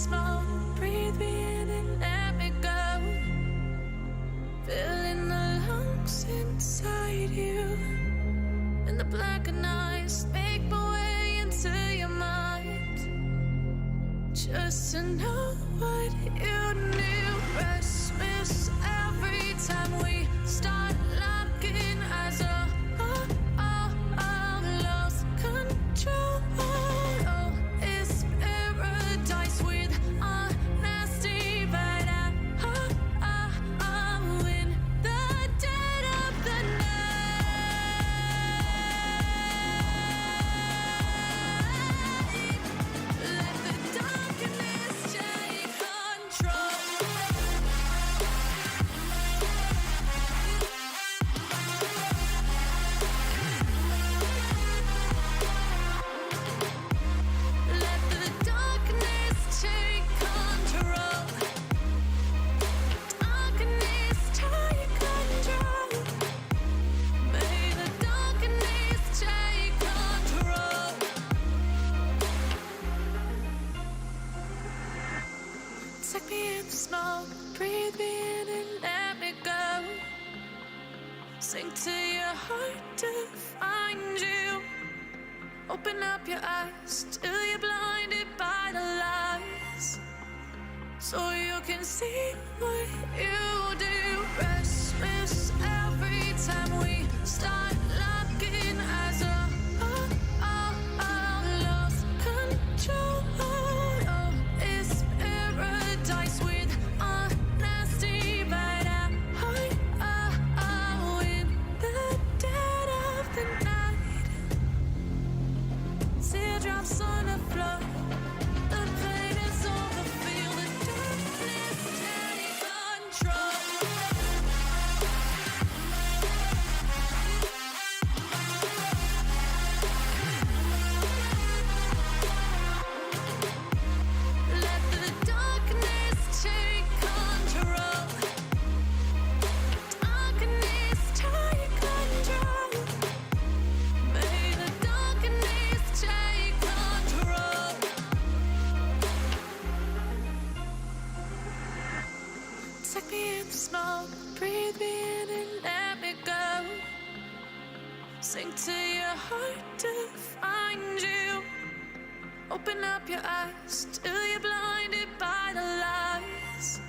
smoke, breathe me in and let me go. Filling the lungs inside you, and the blackened eyes make my way into your mind. Just to know what you knew. Restless every time we start locking eyes up. Lost control. Oh, it's paradise with a nasty bite. I'm in the dead of the night. Let the darkness take control. Let the darkness take control. Darkness take control. May the darkness take control. Take me in the smoke, breathe me in and let me go. Sink to your heart to find you. Open up your eyes till you're blinded by the lies, so you can see what you do. Restless every time we start locking eyes up. Lost control. Oh, it's paradise with a nasty bite. In the dead of the night. Teardrops on the floor. The pain is over. Feel the darkness take control. Let the darkness take control. Darkness take control. May the darkness take control. Take me in the smoke, breathe me in and let me go. Sink to your heart to find you. Open up your eyes till you're blinded by the lies,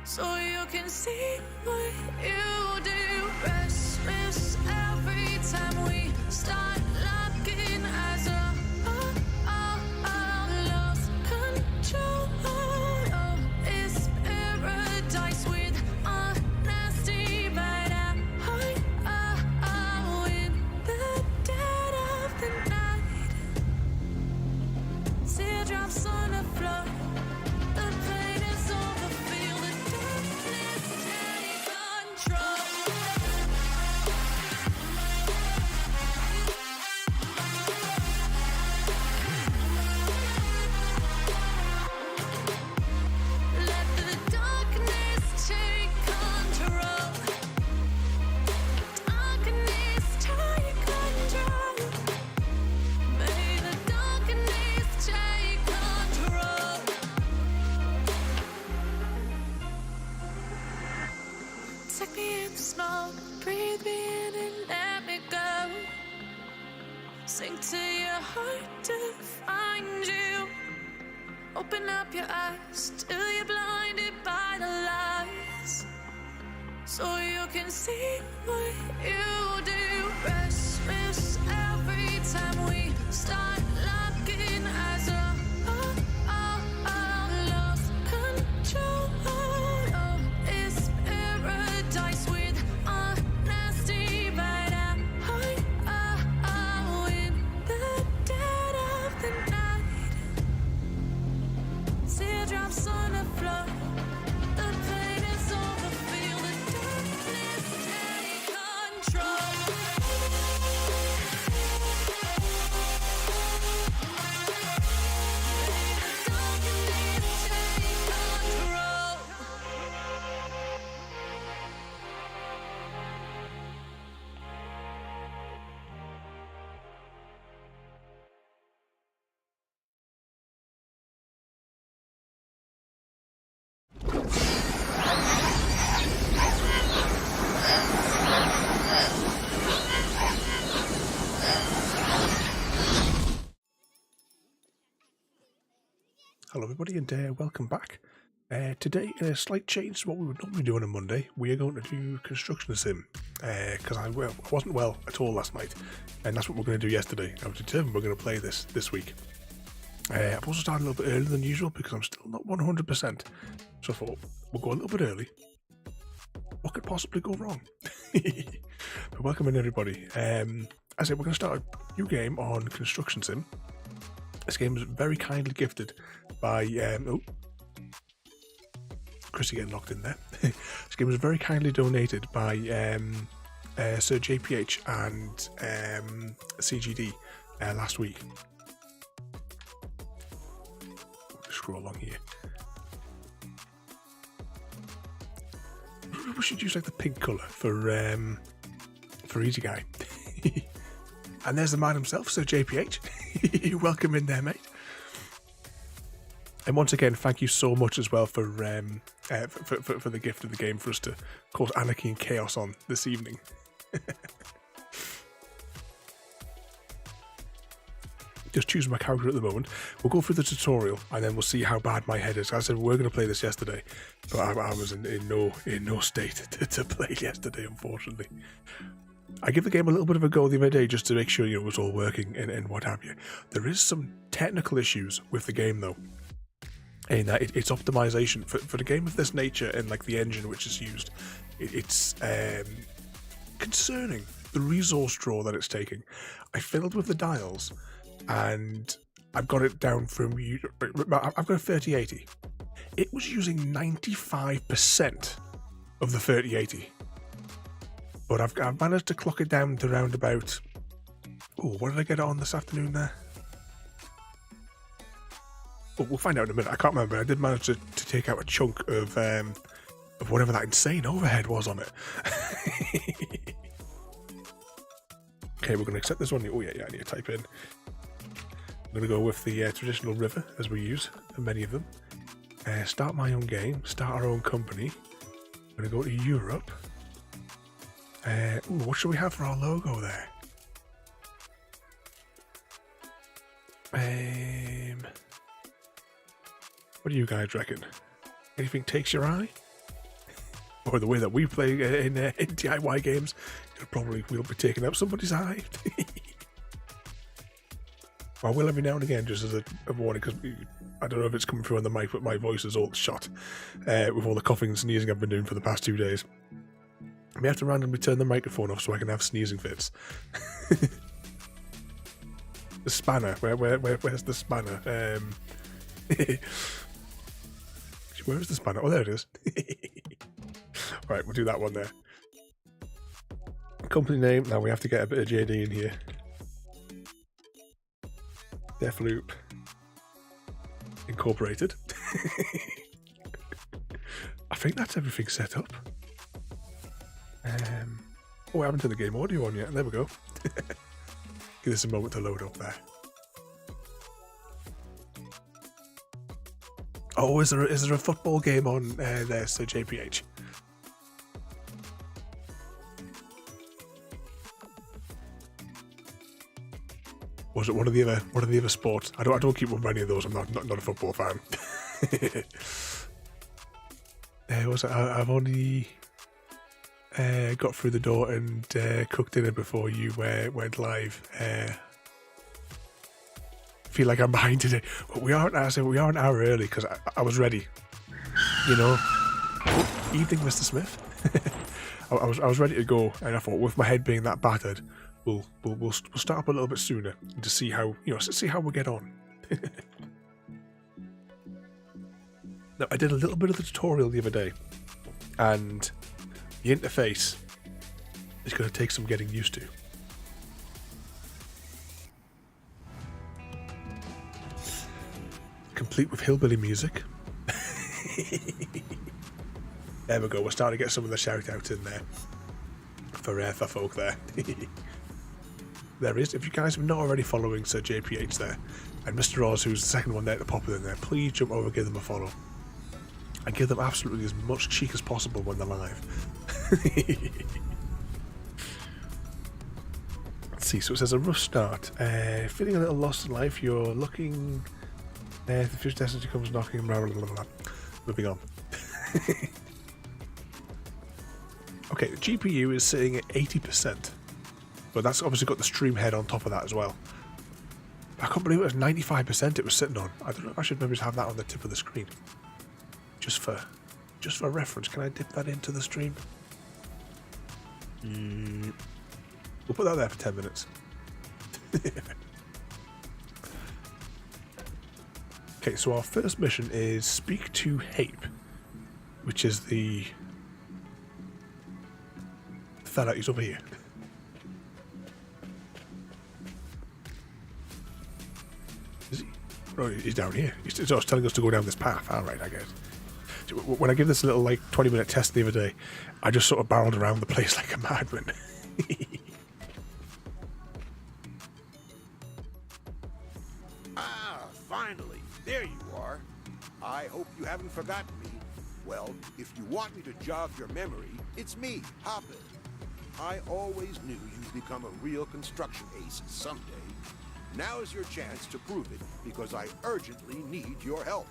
so you can see what you do. Restless every time we start locking eyes up. Lost control. Oh, it's paradise with a nasty bite. In the dead of the night. Teardrops on the floor. The pain is over. Feel the darkness take control. Let the darkness take control. Darkness take control. May the darkness take control. Take me in the smoke, breathe me in and let me go. Sink to your heart to find you. Open up your eyes till you're blinded by the lies, so you can see what you do. Restless every time we start locking eyes up. Lost control. Oh, it's paradise with a nasty bite. In the dead of the night. Teardrops on the floor. The pain is over. Feel the darkness take control. Hello everybody and welcome back. Today, in a slight change to what we would normally do on a Monday, we are going to do construction sim, because I wasn't well at all last night, and that's what we're going to do yesterday. I was determined we're going to play this week. I've also started a little bit earlier than usual because I'm still not 100%, so I thought we'll go a little bit early. What could possibly go wrong? But welcome in everybody. As I said, we're going to start a new game on construction sim. This game was very kindly gifted by Chrissy getting locked in there. This game was very kindly donated by Sir JPH and CGD last week. Just scroll along here. We should use like the pink colour for Easy Guy. And there's the man himself, Sir JPH. Welcome in there, mate. And once again, thank you so much as well for the gift of the game for us to cause anarchy and chaos on this evening. Just choosing my character at the moment. We'll go through the tutorial and then we'll see how bad my head is. As I said, we were going to play this yesterday, but I was in no state to play yesterday, unfortunately. I gave the game a little bit of a go the other day just to make sure it was all working and what have you. There is some technical issues with the game though, in that its optimization for the game of this nature and like the engine which is used, it's concerning the resource draw that it's taking. I fiddled with the dials and I've got it down from I've got a 3080. It was using 95% of the 3080. But I've managed to clock it down to around about... Oh, what did I get it on this afternoon there? Oh, we'll find out in a minute. I can't remember. I did manage to take out a chunk of whatever that insane overhead was on it. Okay, we're going to accept this one. Oh, yeah, I need to type in. I'm going to go with the traditional river, as we use for many of them. Start my own game. Start our own company. I'm going to go to Europe. What should we have for our logo there? What do you guys reckon? Anything takes your eye? Or the way that we play in DIY games, probably will be taking up somebody's eye. I will every now and again, just as a warning, because I don't know if it's coming through on the mic, but my voice is all shot with all the coughing and sneezing I've been doing for the past 2 days. I may have to randomly turn the microphone off so I can have sneezing fits. The spanner. Where's the spanner? Where is the spanner? Oh, there it is. Right, we'll do that one there. Company name. Now we have to get a bit of JD in here. Deathloop Incorporated. I think that's everything set up. Oh, I haven't turned the game audio on yet. There we go. Give this a moment to load up there. Oh, is there a football game on there, Sir JPH? Was it one of the other sports? I don't keep up with any of those. I'm not a football fan. I've only got through the door and cooked dinner before you went live. Feel like I'm behind today. But we are an hour early because I was ready. You know. Oh, evening, Mr. Smith. I was ready to go, and I thought with my head being that battered, we'll start up a little bit sooner to see how we get on. Now, I did a little bit of the tutorial the other day, and the interface is going to take some getting used to. Complete with hillbilly music. There we go. We're starting to get some of the shout outs in there for folk there. There is. If you guys are not already following Sir JPH there, and Mr. Oz, who's the second one there to pop it in there, please jump over, give them a follow, and give them absolutely as much cheek as possible when they're live. see. So it says a rough start. Feeling a little lost in life. You're looking. The future destiny comes knocking. Blah, blah, blah, blah. Moving on. Okay, the GPU is sitting at 80%. But that's obviously got the stream head on top of that as well. I can't believe it was 95% it was sitting on. I don't know if I should maybe just have that on the tip of the screen. Just for reference, can I dip that into the stream? We'll put that there for 10 minutes. Okay, so our first mission is speak to Hape, which is the fella who's over here. Is he? Oh, he's down here. He's just telling us to go down this path. Alright, I guess. When I gave this a little, like, 20-minute test the other day, I just sort of barreled around the place like a madman. Finally, there you are. I hope you haven't forgotten me. Well, if you want me to jog your memory, it's me, Hoppet. I always knew you'd become a real construction ace someday. Now is your chance to prove it, because I urgently need your help.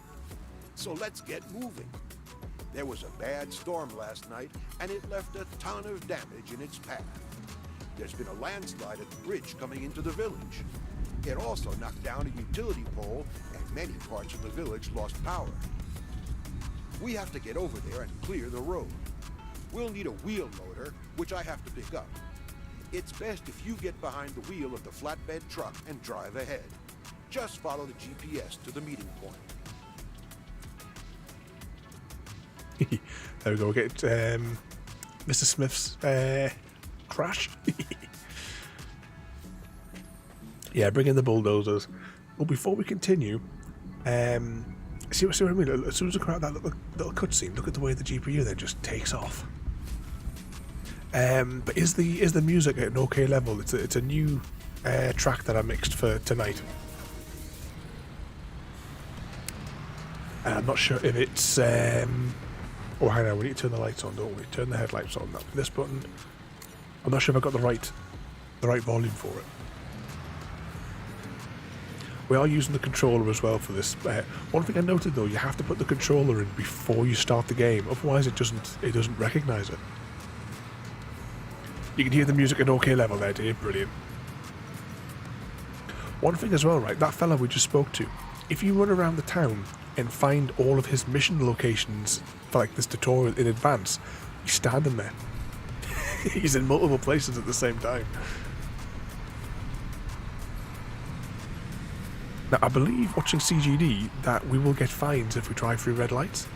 So let's get moving. There was a bad storm last night, and it left a ton of damage in its path. There's been a landslide at the bridge coming into the village. It also knocked down a utility pole, and many parts of the village lost power. We have to get over there and clear the road. We'll need a wheel loader, which I have to pick up. It's best if you get behind the wheel of the flatbed truck and drive ahead. Just follow the GPS to the meeting point. There we go. We'll get Mr. Smith's crash. Yeah, bring in the bulldozers. Well, before we continue, see what I mean? As soon as we come out that little cutscene, look at the way the GPU then just takes off. But is the music at an okay level? It's a new track that I mixed for tonight. And I'm not sure if it's oh, hang on, we need to turn the lights on, don't we? Turn the headlights on. That's this button. I'm not sure if I got the right volume for it. We are using the controller as well for this. One thing I noted though, you have to put the controller in before you start the game, otherwise it doesn't recognise it. You can hear the music at an okay level there, do you? Brilliant. One thing as well, right? That fella we just spoke to. If you run around the town and find all of his mission locations for like this tutorial in advance, he's standing there. He's in multiple places at the same time. Now, I believe watching CGD that we will get fines if we drive through red lights.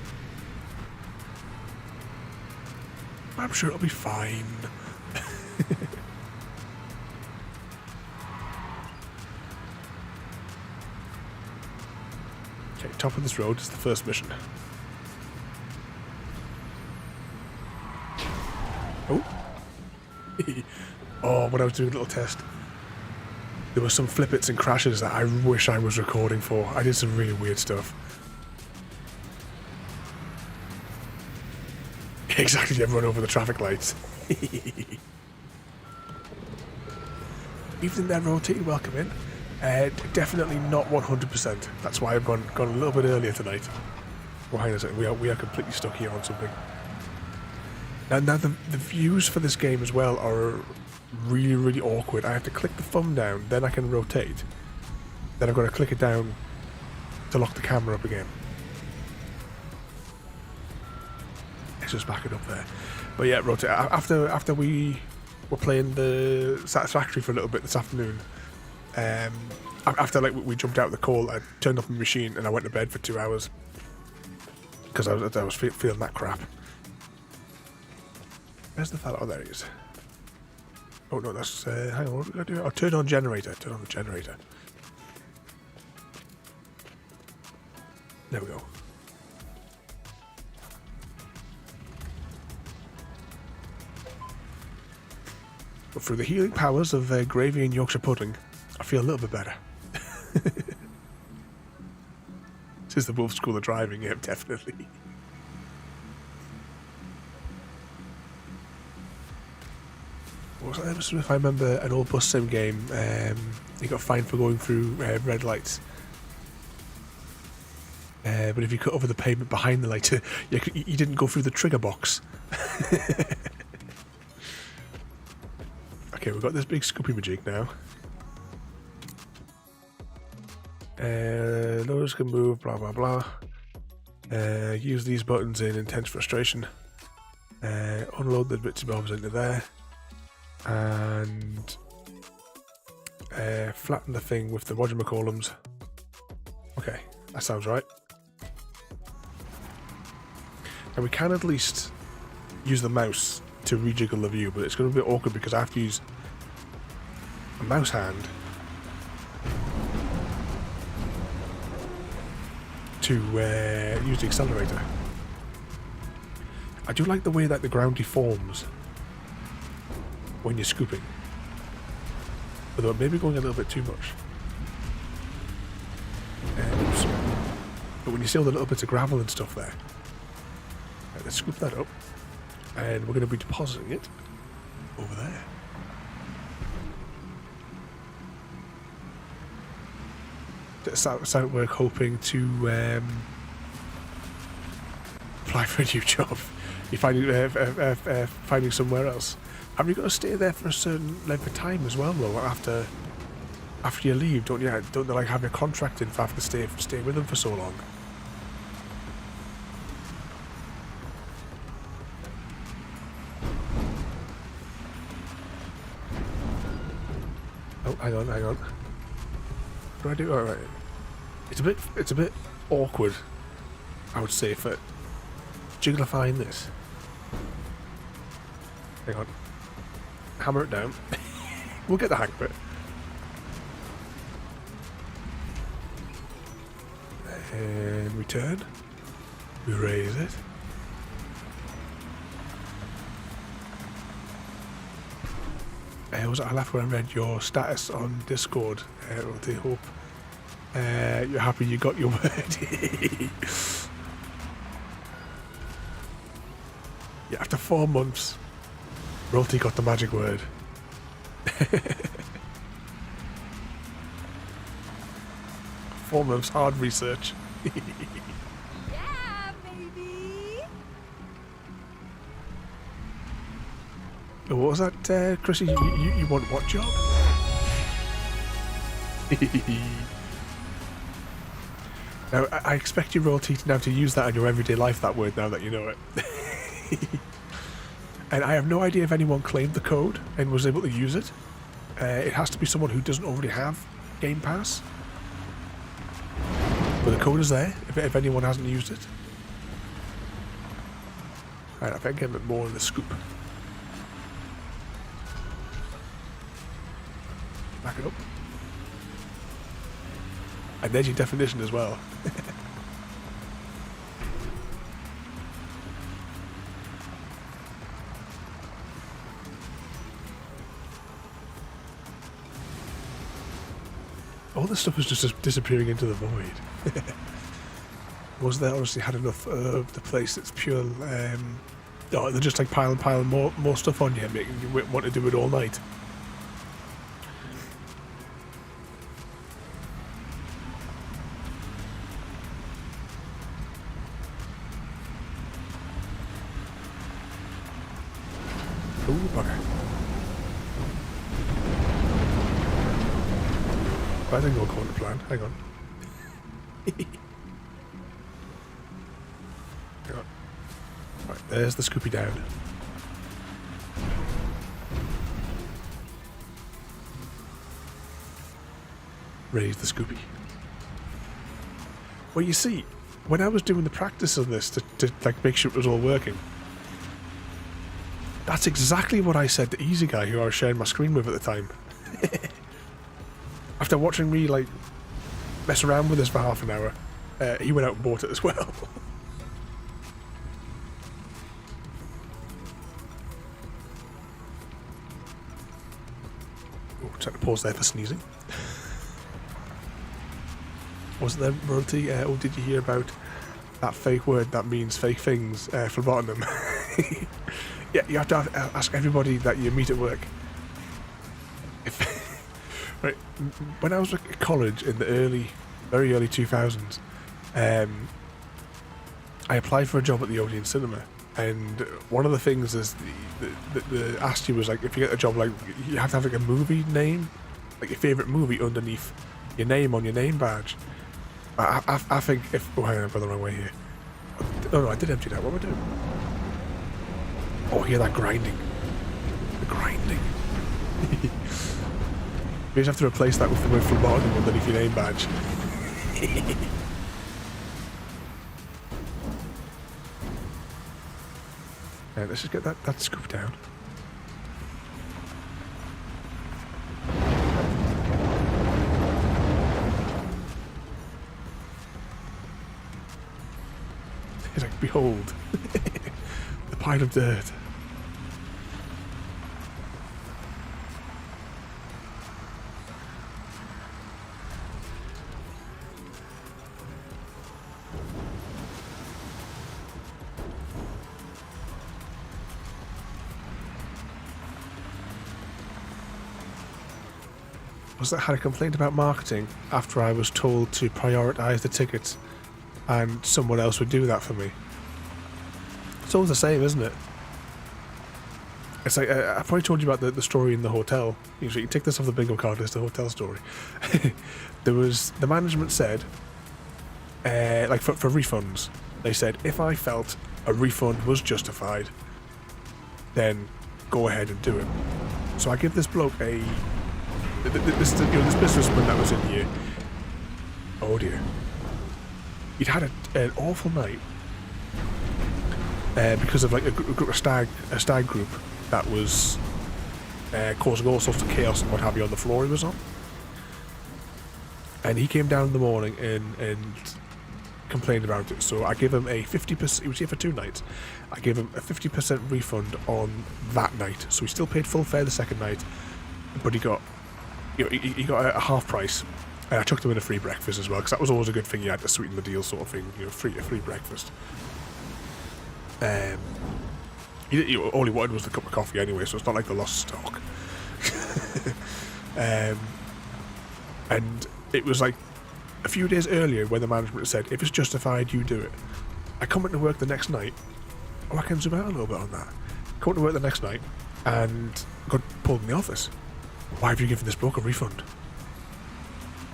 I'm sure it'll be fine. Okay, top of this road is the first mission. Oh. Oh, when I was doing a little test, there were some flippets and crashes that I wish I was recording for. I did some really weird stuff. Exactly, everyone over the traffic lights. Evening there, rotating, welcome in. Definitely not 100%. That's why I've gone a little bit earlier tonight. Well, hang on a second, we are completely stuck here on something. Now the views for this game as well are really, really awkward. I have to click the thumb down, then I can rotate. Then I've got to click it down to lock the camera up again. Let's just back it up there. But yeah, rotate. After we were playing the Satisfactory for a little bit this afternoon, after like we jumped out of the call, I turned off my machine and I went to bed for 2 hours because I was feeling that crap. Where's the fella? Oh, there he is. Oh no, that's hang on. What did I do? Oh, turn on generator. Turn on the generator. There we go. But through the healing powers of gravy and Yorkshire pudding, I feel a little bit better. This is the Wolf School of Driving, yeah, definitely. if I remember an old bus sim game, you got fined for going through red lights. But if you cut over the pavement behind the light, you didn't go through the trigger box. Okay, we've got this big Scoopy Majig now. Those can move, blah blah blah. Use these buttons in intense frustration. Unload the bits and bobs into there. And flatten the thing with the whatchamacallums. Okay, that sounds right. And we can at least use the mouse to rejiggle the view, but it's going to be a bit awkward because I have to use a mouse hand to use the accelerator. I do like the way that the ground deforms when you're scooping, although maybe going a little bit too much. Oops. But when you see all the little bits of gravel and stuff there, let's scoop that up, and we're going to be depositing it over there. Start work hoping to apply for a new job. You're finding somewhere else. Have you got to stay there for a certain length of time as well, though? After you leave, don't they like have a contract in for having to stay with them for so long? Oh, hang on. What do I do? All right. It's a bit awkward, I would say, for jigglifying this. Hang on. Hammer it down. We'll get the hang of it. And we turn. We raise it. Was I left when I read your status on Discord? I hope you're happy you got your word. Yeah, after 4 months, Royalty got the magic word. 4 months hard research. Yeah, baby. What was that, Chrissy? You want what job? Now, I expect your Royalty now to use that in your everyday life, that word, now that you know it. And I have no idea if anyone claimed the code and was able to use it. It has to be someone who doesn't already have Game Pass. But the code is there, if anyone hasn't used it. Alright, I think I'm more in the scoop. Back it up. And there's your definition as well. All this stuff is just disappearing into the void. Was there honestly had enough of the place that's pure... oh, they're just like piling more stuff on you, making you want to do it all night. Ooh, bugger. I didn't go according to plan. Hang on. Hang on. Right, there's the Scoopy down. Raise the Scoopy. Well, you see, when I was doing the practice of this to like make sure it was all working, that's exactly what I said to Easy Guy, who I was sharing my screen with at the time. After watching me like mess around with this for half an hour, he went out and bought it as well. Oh, trying to pause there for sneezing. Wasn't there Royalty? Or did you hear about that fake word that means fake things, phlebotomy? Yeah, you have to ask everybody that you meet at work. Right, when I was at college in the very early 2000s, I applied for a job at the Odeon Cinema, and one of the things is the asked you was like, if you get a job, like you have to have like a movie name, like your favourite movie underneath your name on your name badge. I think if hang on, I've gone the wrong way here. Oh no, I did empty that. What am I doing? Oh, hear that grinding? The grinding. You just have to replace that with the word phlebotomy underneath your name badge. Right, let's just get that scoop down. It's like, behold, the pile of dirt. Was that had a complaint about marketing after I was told to prioritise the tickets and someone else would do that for me. It's always the same, isn't it? It's like, I probably told you about the story in the hotel. You take this off the bingo card, it's the hotel story. There was, the management said, like for refunds, they said if I felt a refund was justified, then go ahead and do it. So I give this bloke this businessman that was in here. Oh dear. He'd had an awful night because of like a stag group that was causing all sorts of chaos and what have you on the floor he was on. And he came down in the morning and complained about it. So I gave him a 50%. He was here for 2 nights. I gave him a 50% refund on that night. So he still paid full fare the second night, but he got, he got a half price. And I chucked him in a free breakfast as well, because that was always a good thing. You had to sweeten the deal, sort of thing. A free breakfast. All he wanted was the cup of coffee anyway, so it's not like they lost stock. And it was like a few days earlier when the management said, if it's justified, you do it. I come into work the next night. Oh, I can zoom out a little bit on that. Come to work the next night and got pulled in the office. Why have you given this bloke a refund?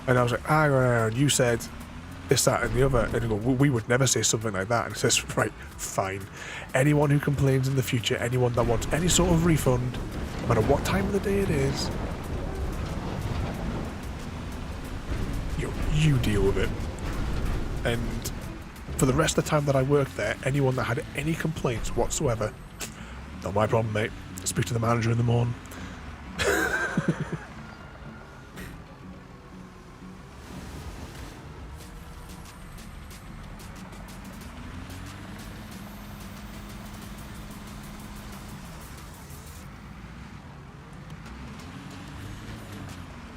And I was like, you said this, that, and the other. And they go, we would never say something like that. And it says, right, fine. Anyone who complains in the future, anyone that wants any sort of refund, no matter what time of the day it is, you deal with it. And for the rest of the time that I worked there, anyone that had any complaints whatsoever, not my problem, mate. Speak to the manager in the morning.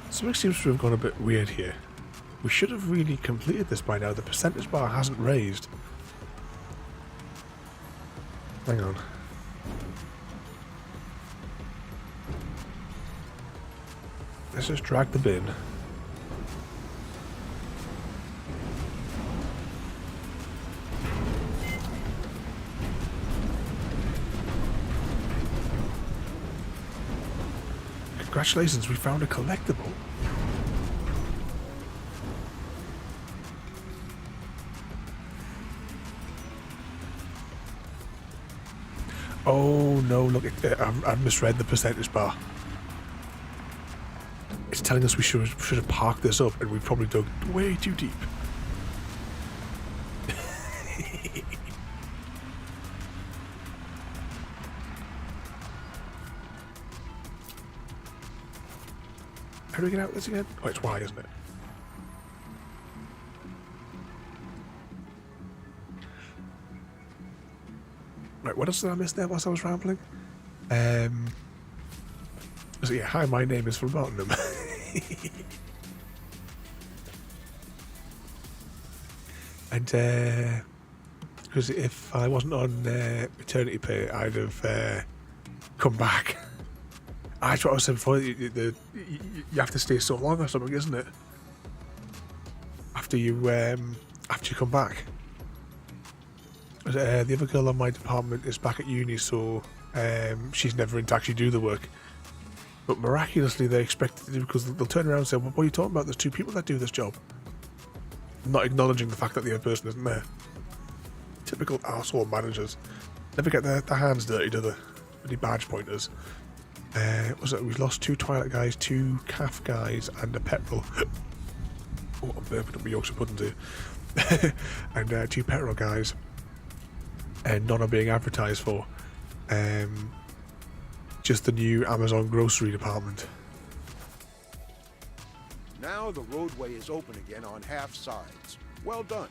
Something seems to have gone a bit weird here. We should have really completed this by now. The percentage bar hasn't raised. Hang on. Let's just drag the bin. Congratulations, we found a collectible. Oh no, look, I've misread the percentage bar. It's telling us we should have parked this up, and we probably dug way too deep. How do we get out of this again? Oh, it's Y, isn't it? Right, what else did I miss there whilst I was rambling? So yeah, hi, my name is Phlebotomy. And because if I wasn't on maternity pay, I'd have come back That's what I was saying before. You have to stay so long or something, isn't it? After you come back. The other girl on my department is back at uni, so she's never in to actually do the work. But miraculously, they're expected to do, because they'll turn around and say, "Well, what are you talking about? There's 2 people that do this job," not acknowledging the fact that the other person isn't there. Typical arsehole managers. Never get their hands dirty, do they? Any badge pointers. We've lost 2 Twilight guys, 2 Calf guys, and a Petrol. Oh, I'm burping up my Yorkshire puddings here. And 2 Petrol guys. And none are being advertised for. Just the new Amazon grocery department. Now the roadway is open again on half sides. Well done.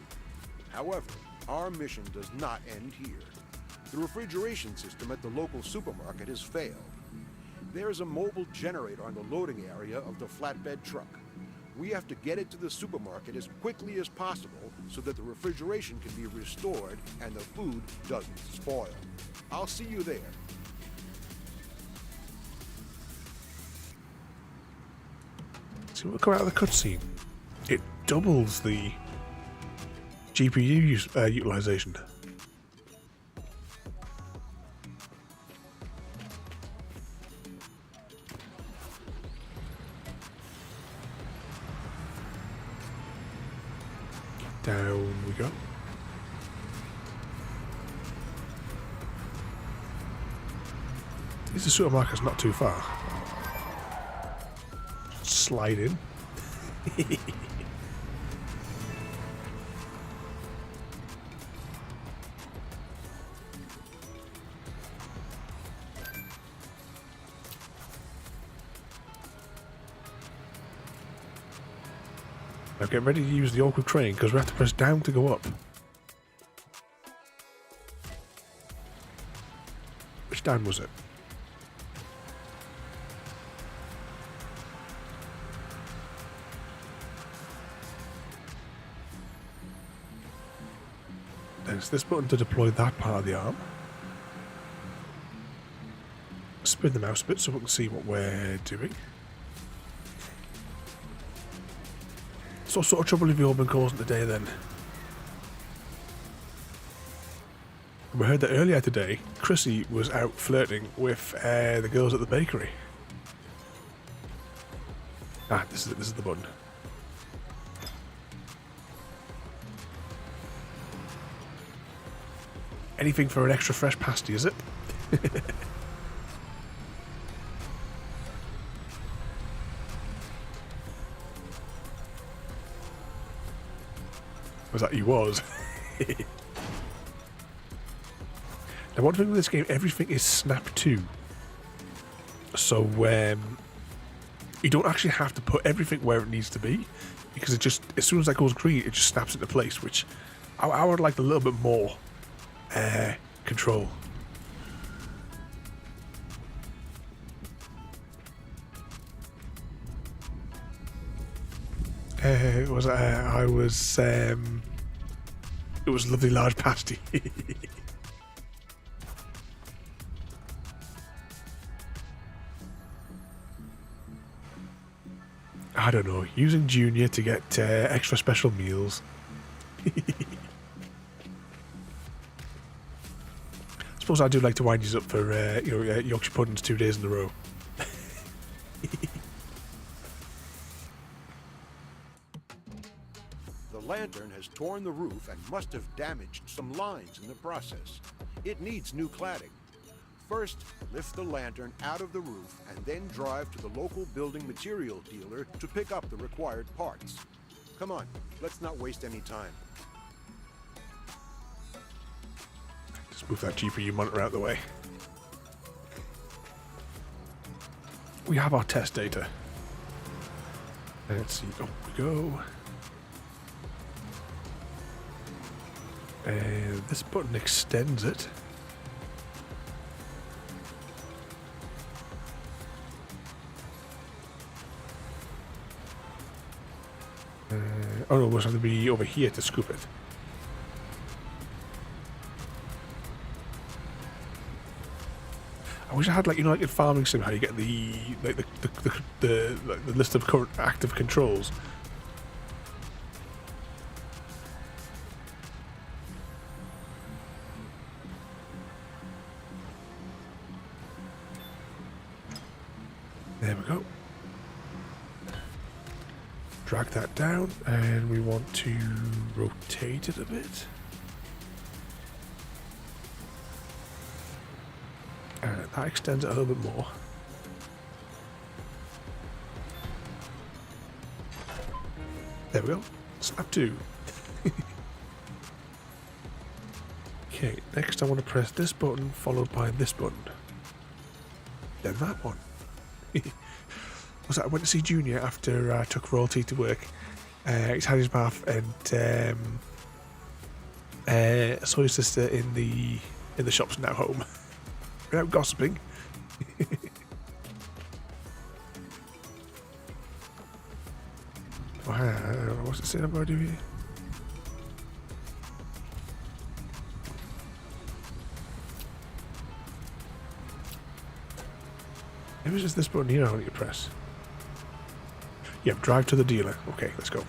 However, our mission does not end here. The refrigeration system at the local supermarket has failed. There is a mobile generator on the loading area of the flatbed truck. We have to get it to the supermarket as quickly as possible so that the refrigeration can be restored and the food doesn't spoil. I'll see you there. See what come out of the cutscene? It doubles the GPU utilization. Down we go. Is the supermarket's not too far? Slide in. Now get ready to use the awkward crane because we have to press down to go up. Which down was it? Then it's this button to deploy that part of the arm. Spin the mouse a bit so we can see what we're doing. So what sort of trouble have you all been causing today then? We heard that earlier today, Chrissy was out flirting with the girls at the bakery. Ah, this is the button. Anything for an extra fresh pasty, is it? Was that he was? Now one thing with this game, everything is snap to. So you don't actually have to put everything where it needs to be, because it just, as soon as that goes green, it just snaps into place, which I would like a little bit more control. It was a lovely large pasty. I don't know, using Junior to get extra special meals. Suppose I do like to wind these up for Yorkshire puddings 2 days in a row. The lantern has torn the roof and must have damaged some lines in the process. It needs new cladding. First, lift the lantern out of the roof and then drive to the local building material dealer to pick up the required parts. Come on, let's not waste any time. Just move that GPU monitor out of the way. We have our test data. Let's see, up we go. And this button extends it. Oh no, it must have to be over here to scoop it. I wish I had, like, you know, like in farming sim, how you get the like the list of current active controls. There we go. Drag that down, and we want to rotate it a bit. And that extends it a little bit more. There we go. Snap 2. Okay, next I want to press this button followed by this button. Then that one. Was that I went to see Junior after I took Royalty to work. He's had his bath, and I saw his sister in the shops now home. Without gossiping. What's it saying I'm going to do here? Maybe it's just this button here I want you to press. Yep, drive to the dealer. Okay, let's go.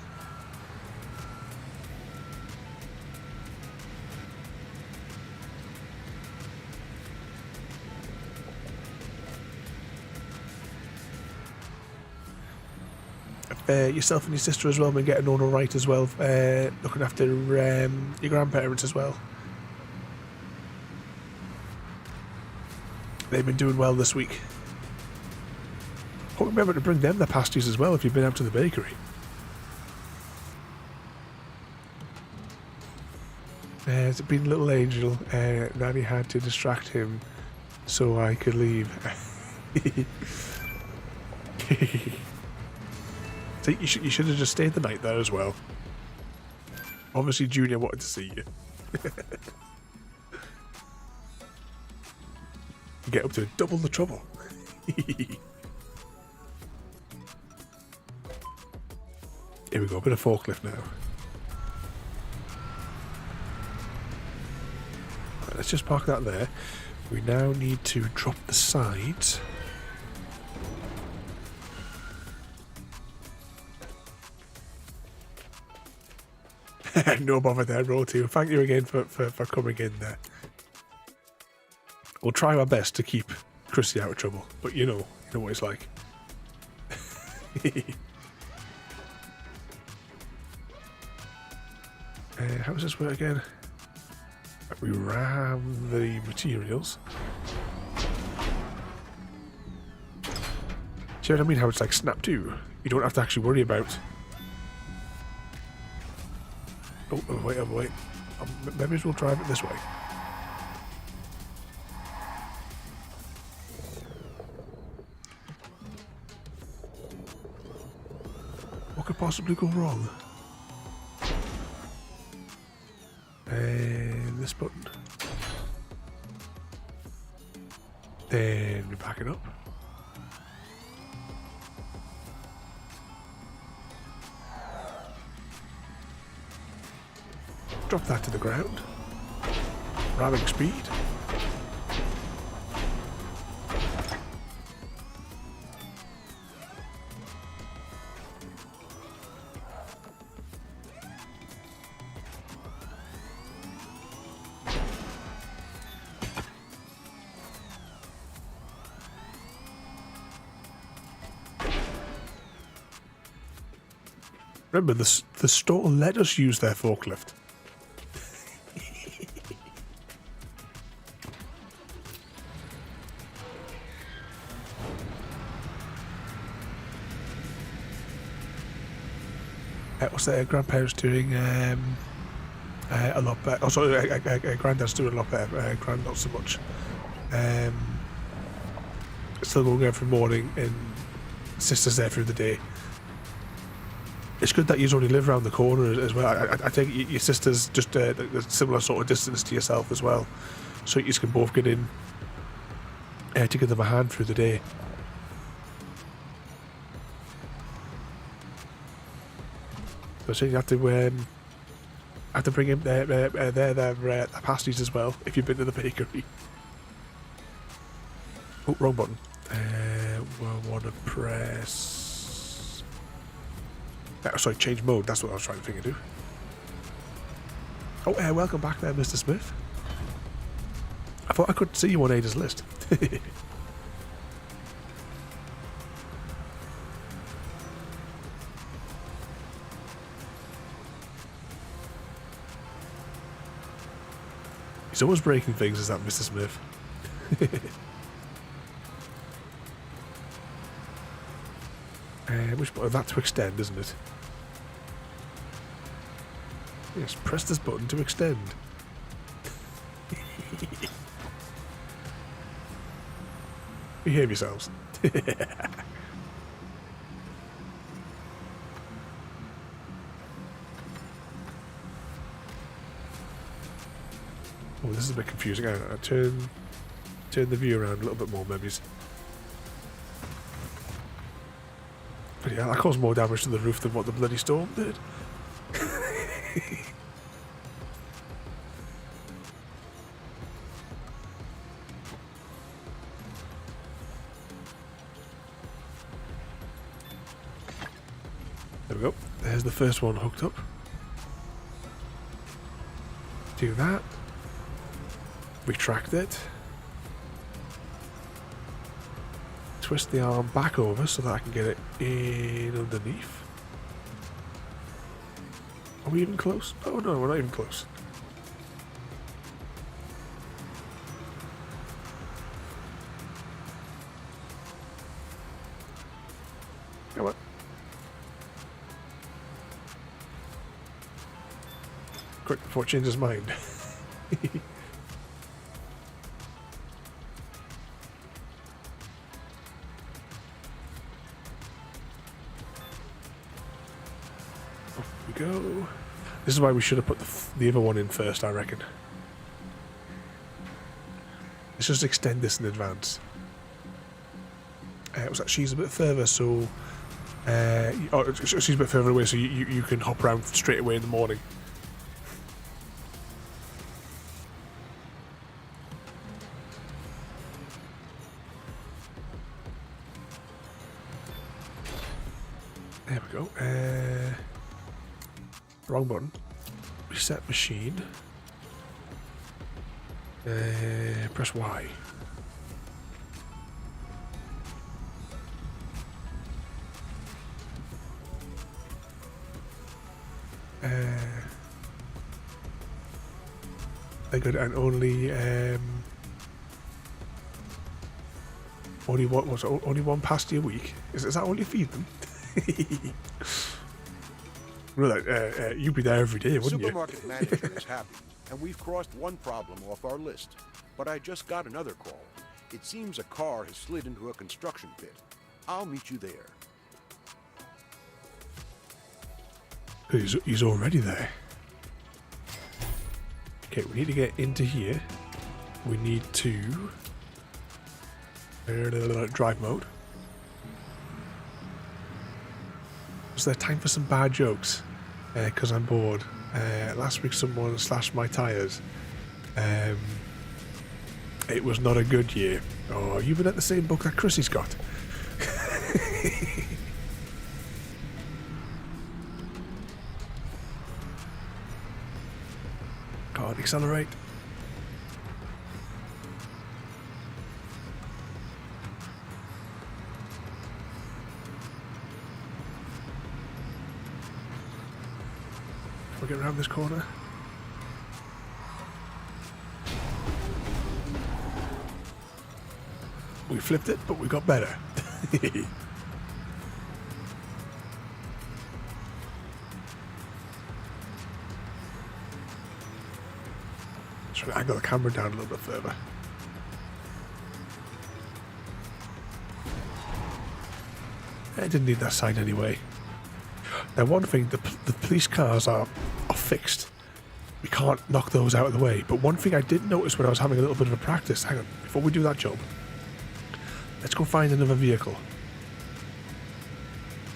Yourself and your sister as well been getting on alright as well, looking after your grandparents as well. They've been doing well this week. Hope remember to bring them the pasties as well if you've been out to the bakery. It's been little Angel, Nanny had to distract him so I could leave. So you should have just stayed the night there as well. Obviously Junior wanted to see you. Get up to double the trouble. Here we go, a bit of forklift now. Right, let's just park that there. We now need to drop the sides. No bother there, Royalty. Thank you again for coming in there. We'll try our best to keep Chrissy out of trouble, but you know what it's like. How does this work again? We ram the materials. See what I mean? How it's like snap 2. You don't have to actually worry about. Oh, wait. Maybe we'll drive it this way. What could possibly go wrong? And this button. Then we back it up. Drop that to the ground. Ramming speed. Remember, the store let us use their forklift. What's their grandparents doing? A lot better. Oh, sorry, granddad's doing a lot better. Grand not so much. Still going every morning, and sister's there through the day. It's good that you only live around the corner as well. I think your sister's just a similar sort of distance to yourself as well, so you can both get in to give them a hand through the day. So you have to bring in their pasties as well if you've been to the bakery. Oh, wrong button. We'll want to press... sorry, change mode. That's what I was trying to think of do. Oh, welcome back there, Mr. Smith. I thought I could see you on Ada's list. He's always breaking things, is that Mr. Smith? Which button? That to extend, isn't it? Yes, press this button to extend. Behave yourselves. Oh, this is a bit confusing. I turn the view around a little bit more, maybe. But yeah, that caused more damage to the roof than what the bloody storm did. There we go. There's the first one hooked up. Do that. Retract it. Twist the arm back over so that I can get it in underneath. Are we even close? Oh no, we're not even close. Come on. Quick before it changes mind. Go. This is why we should have put the other one in first, I reckon. Let's just extend this in advance. It was like she's a bit further, so she's a bit further away, so you can hop around straight away in the morning. There we go. Wrong button. Reset machine. Press Y. They're good, and only one pasty a week. Is that all you feed them? Well, you'd be there every day, wouldn't you? Supermarket manager is happy, and we've crossed one problem off our list. But I just got another call. It seems a car has slid into a construction pit. I'll meet you there. He's already there. Okay, we need to get into here. We need to drive mode. Was there time for some bad jokes? Because I'm bored. Last week someone slashed my tyres. It was not a good year. Oh, you've been at the same book that Chrissy's got. Can't accelerate. We'll get around this corner. We flipped it, but we got better. Try to angle the camera down a little bit further. I didn't need that sign anyway. Now, one thing, the police cars are fixed. We can't knock those out of the way. But one thing I did notice when I was having a little bit of a practice, hang on, before we do that job, let's go find another vehicle.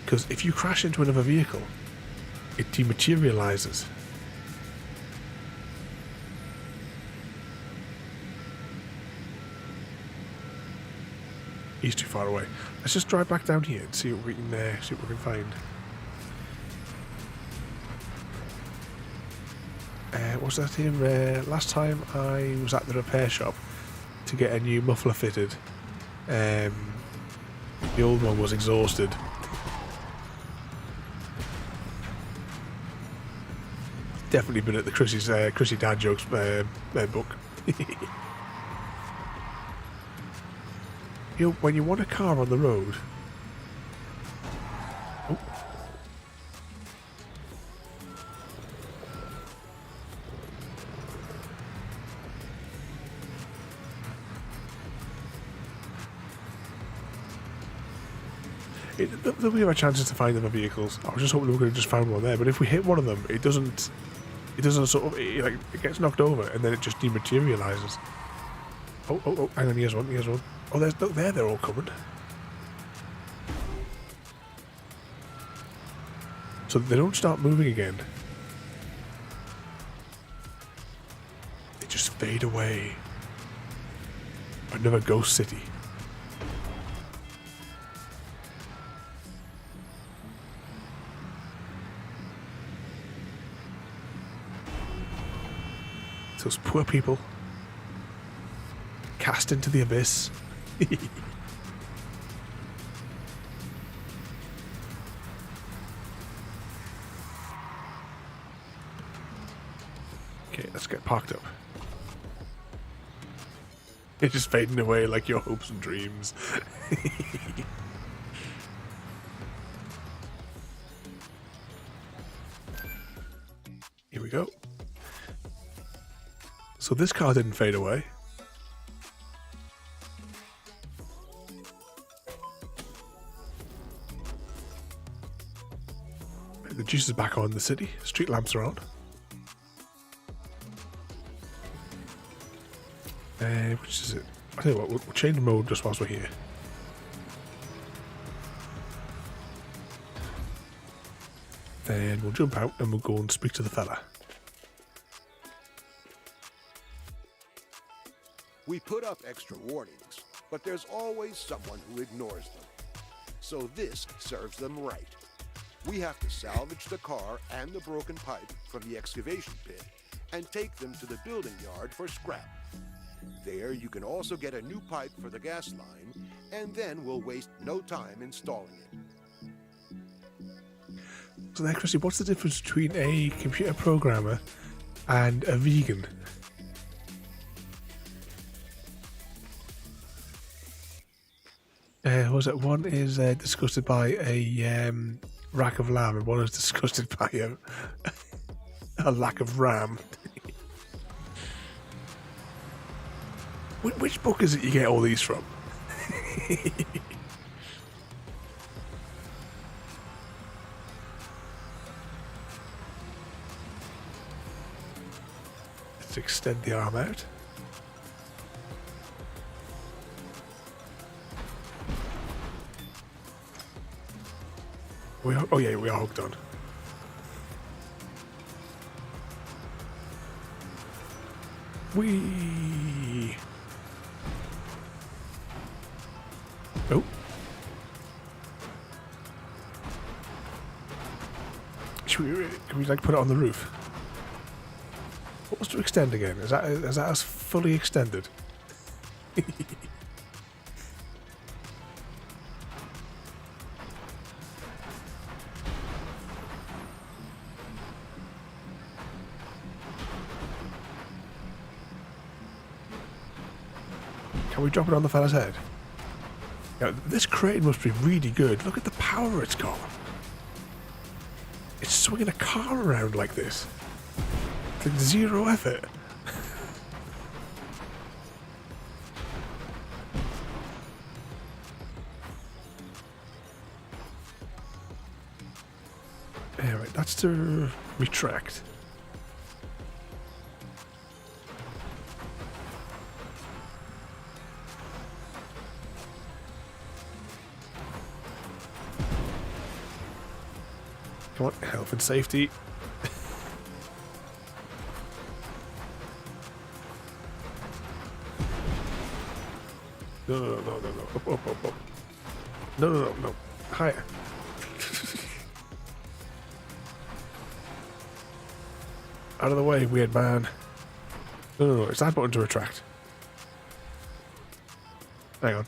Because if you crash into another vehicle, it dematerializes. He's too far away. Let's just drive back down here and see what we can find. What's that here? Last time I was at the repair shop to get a new muffler fitted. The old one was exhausted. Definitely been at the Chrissy Dad Jokes book. You know, when you want a car on the road. Oh. There'll be our chances to find other vehicles. I was just hoping we could have just found one there, but if we hit one of them, it doesn't sort of, it gets knocked over and then it just dematerializes. Oh, hang on, here's one. Oh, they're all coming. So they don't start moving again. They just fade away. Another ghost city. Those poor people cast into the abyss. Okay, let's get parked up. It's just fading away like your hopes and dreams. Here we go. So this car didn't fade away. The juice is back on in the city. Street lamps are on. Which is it? I tell you what, we'll change mode just whilst we're here. Then we'll jump out and we'll go and speak to the fella. We put up extra warnings, but there's always someone who ignores them. So this serves them right. We have to salvage the car and the broken pipe from the excavation pit and take them to the building yard for scrap. There you can also get a new pipe for the gas line, and then we'll waste no time installing it. So there, Chrissy, what's the difference between a computer programmer and a vegan? Was it one is disgusted by a rack of lamb and one is disgusted by a lack of ram? Which book is it you get all these from? Let's extend the arm out. Oh yeah, we are hooked on. Whee! Oh. Can we like put it on the roof? What was to extend again? Is that us fully extended? Can we drop it on the fella's head? Now, this crane must be really good. Look at the power it's got. It's swinging a car around like this. It's like zero effort. Alright, that's to retract. Come on, health and safety. No, no, no, no, no, no. Up, up, up, up. No, no, no, no. Higher. Out of the way, weird man. No, no, no. It's that button to retract. Hang on.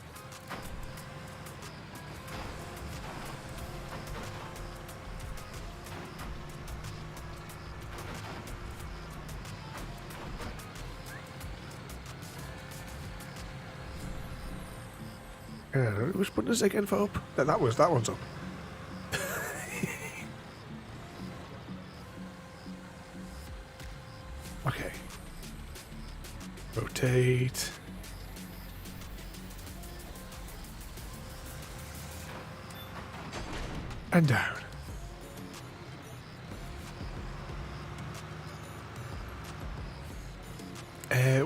Which button is it again for up? That one's up. Okay. Rotate. And down.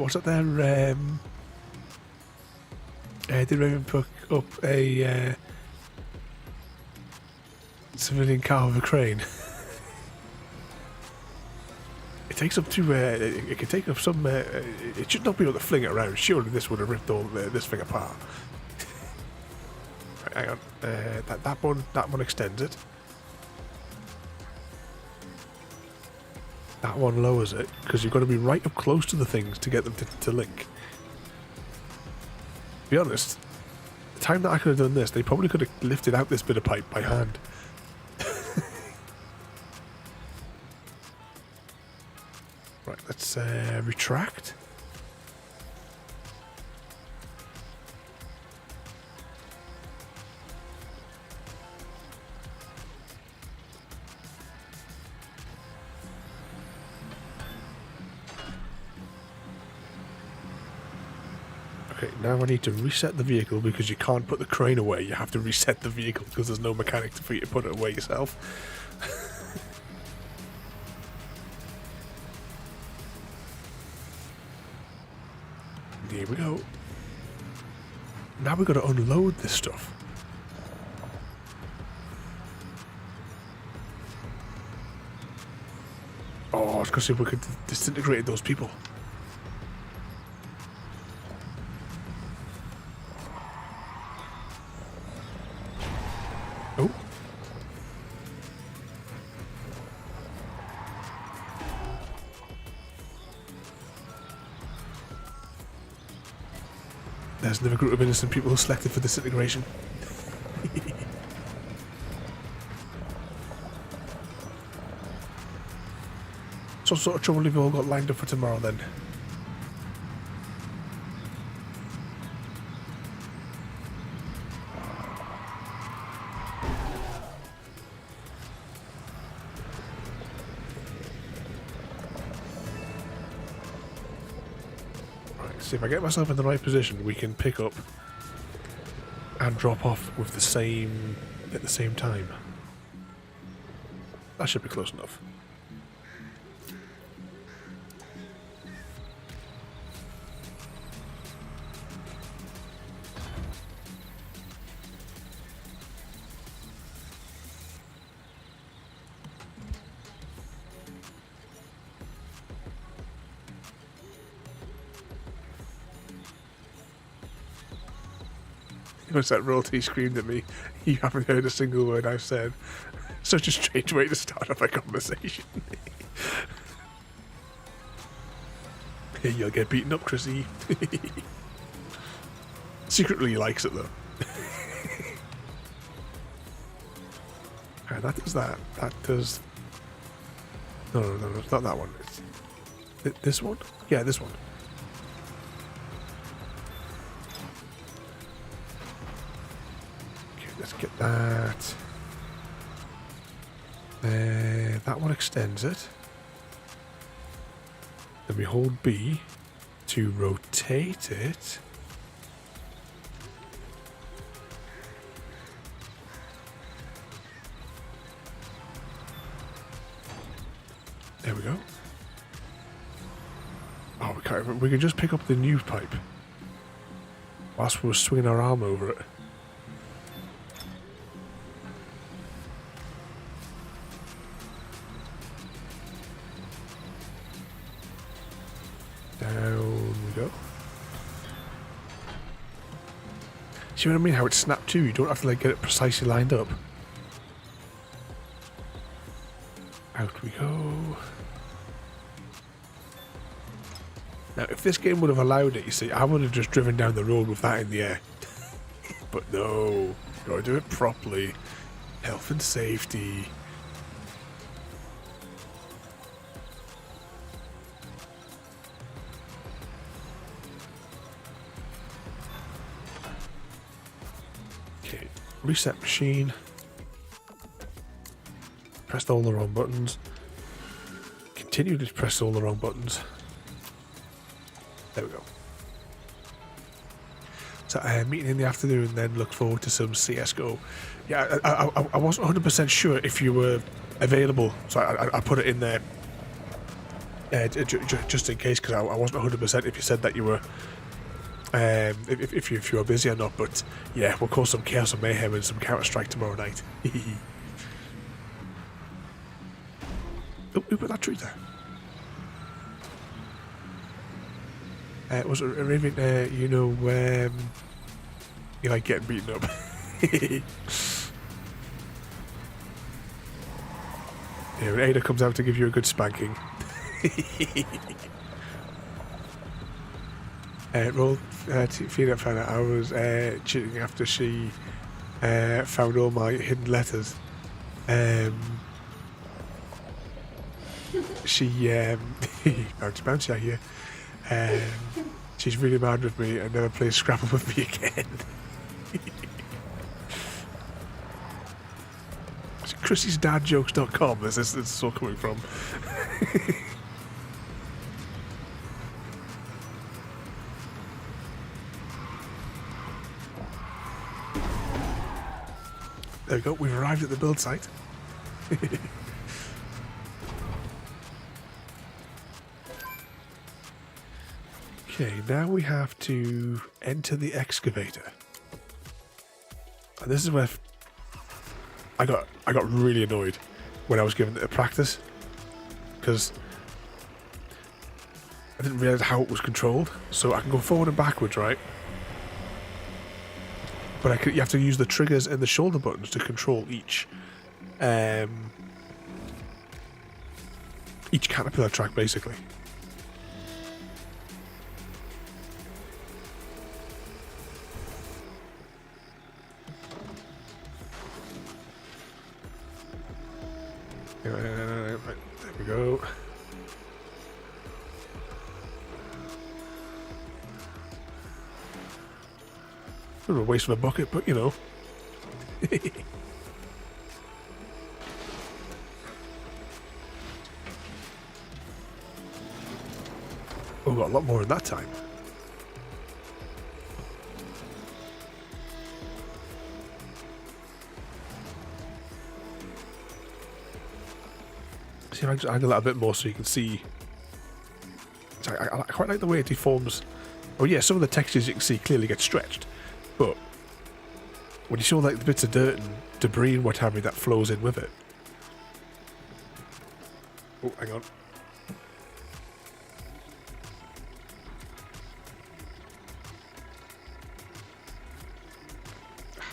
What's up there? Did Raven pick up a civilian car with a crane? It takes up to. It can take up some. It should not be able to fling it around. Surely this would have ripped all this thing apart. Right, hang on. That one extends it. That one lowers it because you've got to be right up close to the things to get them to link. To be honest, the time that I could have done this, they probably could have lifted out this bit of pipe by hand. Right, let's retract. Okay, now I need to reset the vehicle because you can't put the crane away. You have to reset the vehicle because there's no mechanic for you to put it away yourself. Here we go. Now we've got to unload this stuff. Oh, it's because we could disintegrate those people. Oh. There's another group of innocent people selected for disintegration. So what sort of trouble have you all got lined up for tomorrow then? See, if I get myself in the right position, we can pick up and drop off with the same at the same time. That should be close enough. Once that royalty screamed at me, you haven't heard a single word I've said. Such a strange way to start off a conversation. You'll get beaten up, Chrissy. Secretly he likes it though. Okay, that does that. That does... No, it's not that one. It's... This one? Yeah, this one. Let's get that. That one extends it. Then we hold B to rotate it. There we go. Oh, we can't. We can just pick up the new pipe whilst we're swinging our arm over it. Down we go. See what I mean? How it's snapped too. You don't have to like get it precisely lined up. Out we go. Now, if this game would have allowed it, you see, I would have just driven down the road with that in the air. But no, gotta do it properly. Health and safety. Okay, reset machine. Pressed all the wrong buttons. Continue to press all the wrong buttons. There we go. So meeting in the afternoon, then look forward to some CSGO. Yeah, I wasn't 100% sure if you were available, so I put it in there just in case, because I wasn't 100% if you said that you were, if you were busy or not. But yeah, we'll cause some chaos and mayhem and some Counter-Strike tomorrow night. Oh, who put that tree there? Was it Raven? You know, you like getting beaten up. Yeah, when Ada comes out to give you a good spanking. Roll Fina found out I was cheating after she found all my hidden letters. She bouncy out here. She's really mad with me and never plays Scrabble with me again. It's Chrissy'sDadJokes.com. This is all coming from. There we go. We've arrived at the build site. Okay, now we have to enter the excavator. And this is where I got really annoyed when I was given it a practice, because I didn't realise how it was controlled. So I can go forward and backwards, right? But you have to use the triggers and the shoulder buttons to control each caterpillar track, basically. There we go. A bit of a waste of a bucket, but you know. Oh, got a lot more in that time. See if I can just angle that a bit more so you can see. I quite like the way it deforms. Oh yeah, some of the textures you can see clearly get stretched, but when you show like the bits of dirt and debris and what have you that flows in with it. Oh, hang on.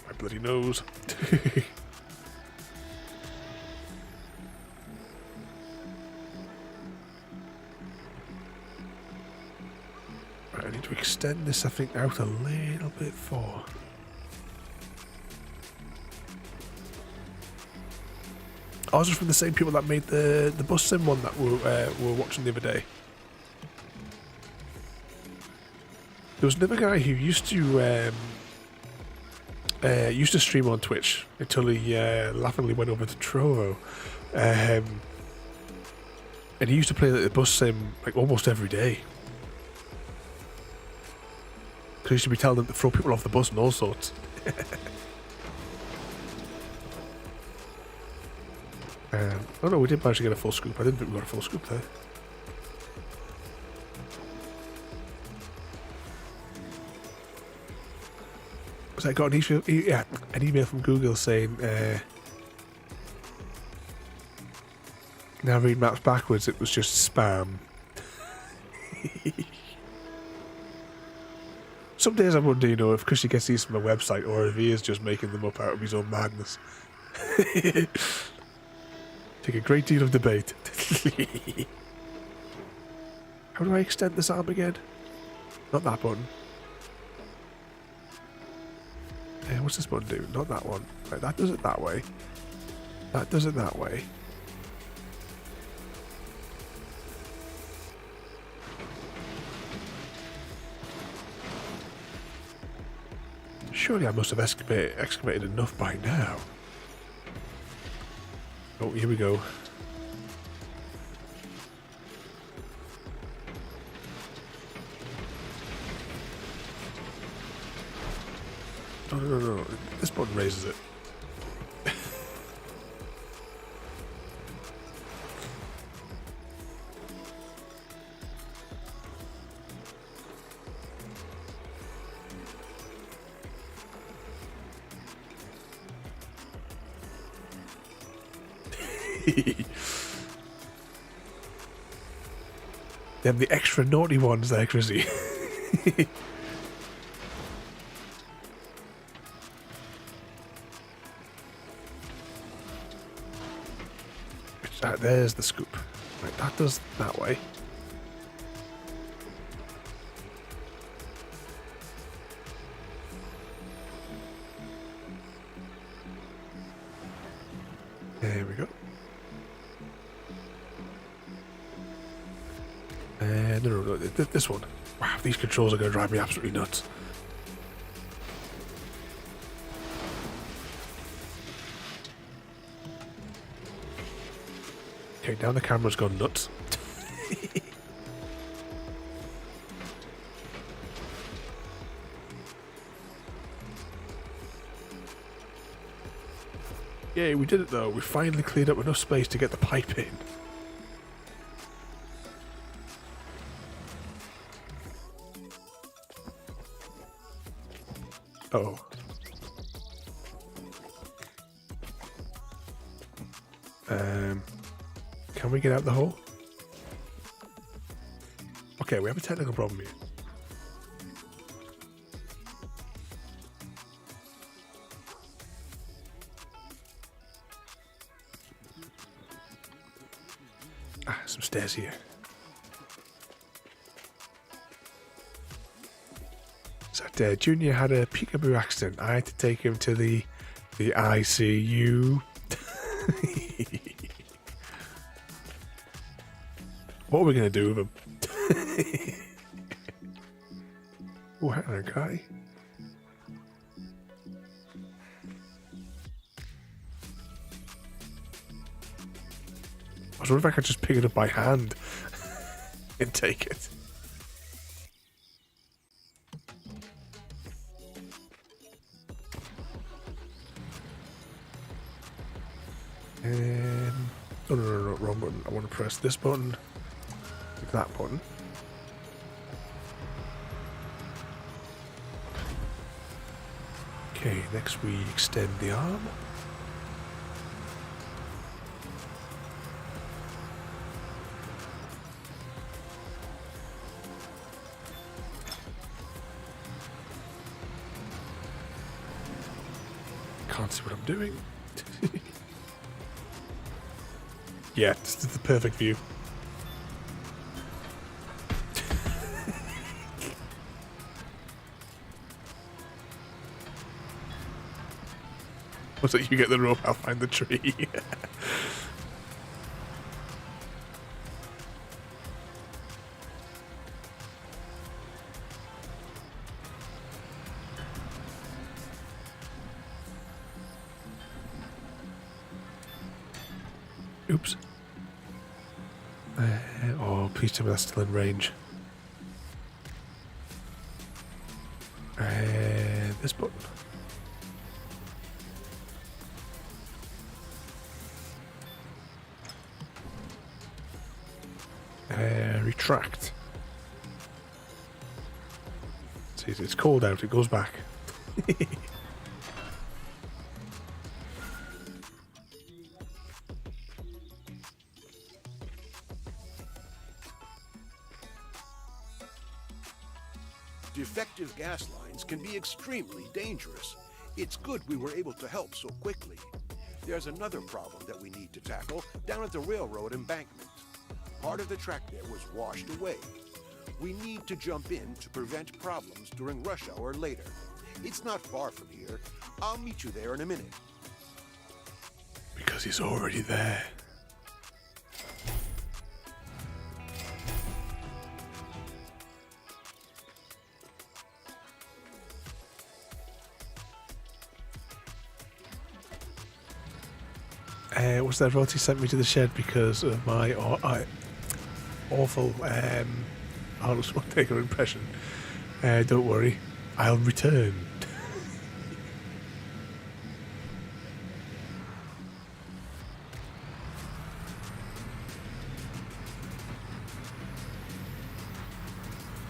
My bloody nose. Right, I need to extend this, I think, out a little bit far. Ours was from the same people that made the bus sim one that we were watching the other day. There was another guy who used to stream on Twitch until he laughingly went over to Trovo, and he used to play the bus sim like almost every day. Because he used to be telling them to throw people off the bus and all sorts. Oh no, we did manage to get a full scoop. I didn't think we got a full scoop there. So I got an email from Google saying, now read maps backwards, it was just spam. some days I wonder, you know, if Chrissy gets these from a website or if he is just making them up out of his own madness. Take a great deal of debate. How do I extend this arm again? Not that button. What's this button do? Not that one. Right, that does it that way. That does it that way. Surely I must have excavated enough by now. Oh, here we go. No. This button raises it. Them the extra naughty ones there, Chrissy. There's the scoop. Right, that does that way. There we go. No, this one. Wow, these controls are going to drive me absolutely nuts. Okay, now the camera's gone nuts. Yay, we did it though. We finally cleared up enough space to get the pipe in. Uh-oh. Can we get out the hole? Okay, we have a technical problem here. Some stairs here. So Junior had a peekaboo accident. I had to take him to the ICU. What are we going to do with him? Oh, hang on, guy. I was wondering if I could just pick it up by hand and take it. Oh, no, wrong button. I want to press this button. That button. Okay, next we extend the arm. Can't see what I'm doing. Yeah, this is the perfect view. Was it you get the rope, I'll find the tree. Oops. Oh, please tell me that's still in range. This button. Retract. See, it's cold out, it goes back. Defective gas lines can be extremely dangerous. It's good we were able to help so quickly. There's another problem that we need to tackle down at the railroad embankment. Part of the track there was washed away. We need to jump in to prevent problems during rush hour later. It's not far from here. I'll meet you there in a minute. Because he's already there. What's that? Royalty sent me to the shed because of my awful Arnold Schwarzenegger impression. Don't worry, I'll return.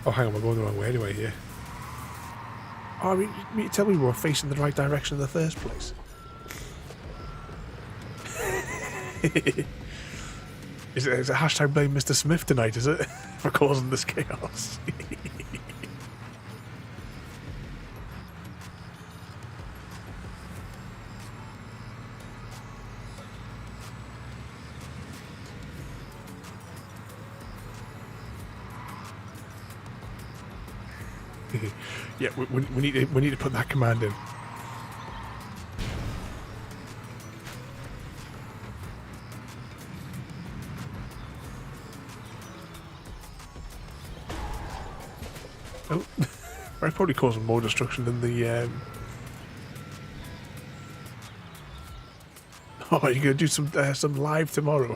Oh, hang on, we're going the wrong way anyway here. Oh, I mean, you tell me we're facing the right direction in the first place. Is it hashtag blame Mr. Smith tonight, is it? For causing this chaos. Yeah, we need to put that command in. Oh, I'm probably causing more destruction than the. Oh, you're gonna do some live tomorrow.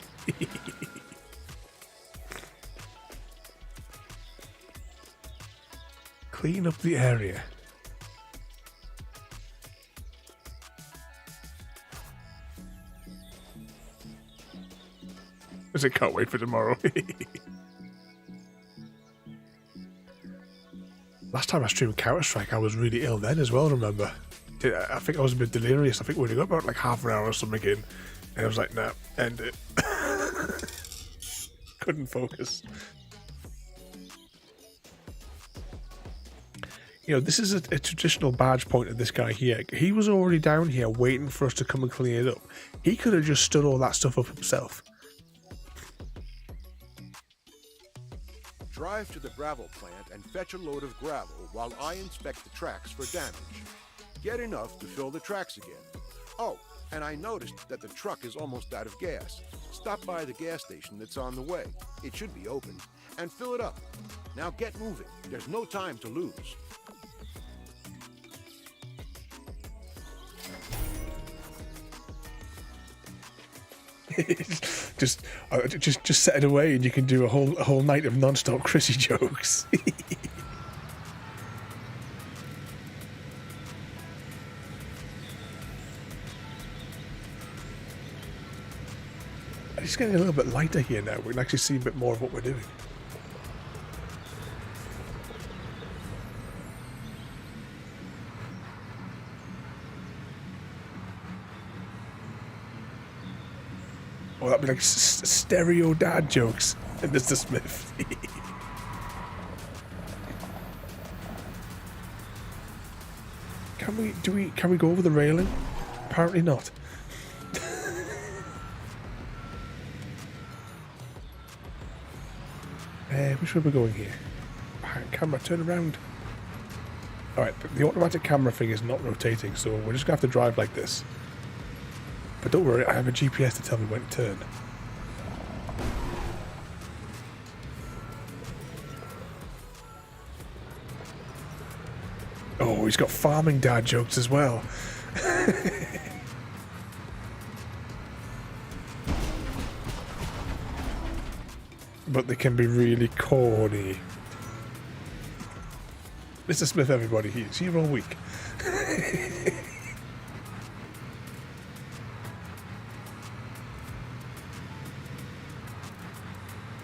Clean up the area. As I can't wait for tomorrow. Last time I streamed Counter-Strike, I was really ill then as well, remember? I think I was a bit delirious. I think we only got about like half an hour or something in. And I was like, nah, end it. Couldn't focus. You know, this is a traditional badge point of this guy here. He was already down here waiting for us to come and clean it up. He could have just stood all that stuff up himself. Drive to the gravel plant and fetch a load of gravel while I inspect the tracks for damage. Get enough to fill the tracks again. Oh, and I noticed that the truck is almost out of gas. Stop by the gas station that's on the way. It should be open. And fill it up. Now get moving. There's no time to lose. just set it away and you can do a whole night of non-stop Chrissy jokes. It's getting a little bit lighter here now. We can actually see a bit more of what we're doing. Oh, that'd be like stereo dad jokes, Mr. Smith. Can we go over the railing? Apparently not. Which way are we going here? Camera, turn around. Alright, the automatic camera thing is not rotating, so we're just going to have to drive like this. But don't worry, I have a GPS to tell me when to turn. Oh, he's got farming dad jokes as well. But they can be really corny. Mr. Smith, everybody, he's here all week.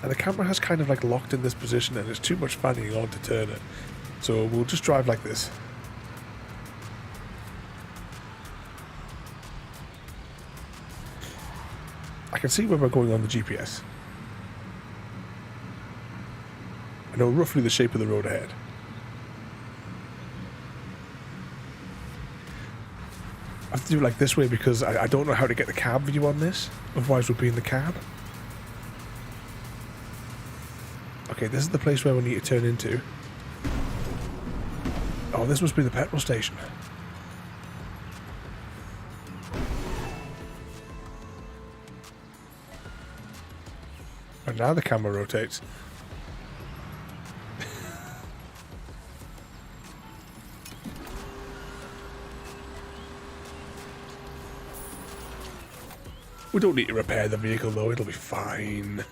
And the camera has kind of like locked in this position and it's too much fanning on to turn it. So we'll just drive like this. I can see where we're going on the GPS. I know roughly the shape of the road ahead. I have to do it like this way because I don't know how to get the cab view on this. Otherwise we'll be in the cab. Okay, this is the place where we need to turn into. Oh, this must be the petrol station. And now the camera rotates. We don't need to repair the vehicle though, it'll be fine.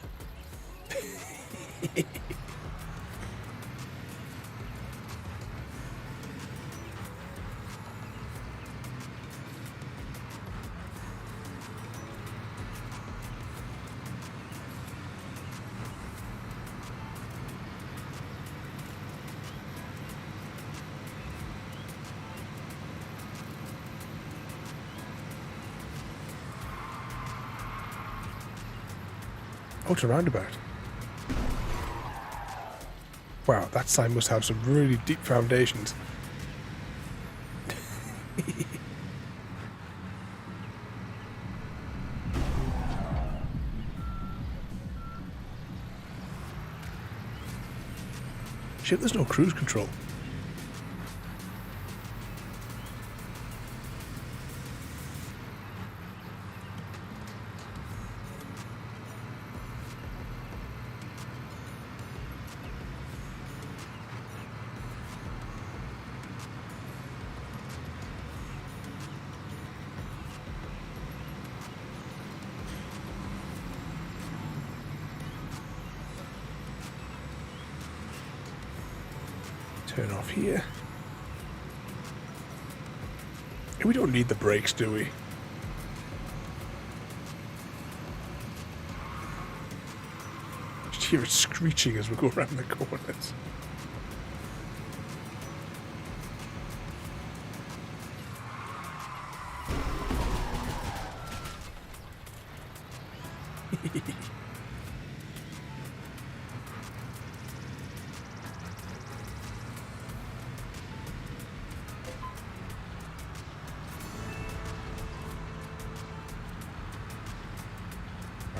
Oh, it's a roundabout. Wow, that sign must have some really deep foundations. Shit, there's no cruise control. Turn off here. We don't need the brakes, do we? Just hear it screeching as we go around the corners.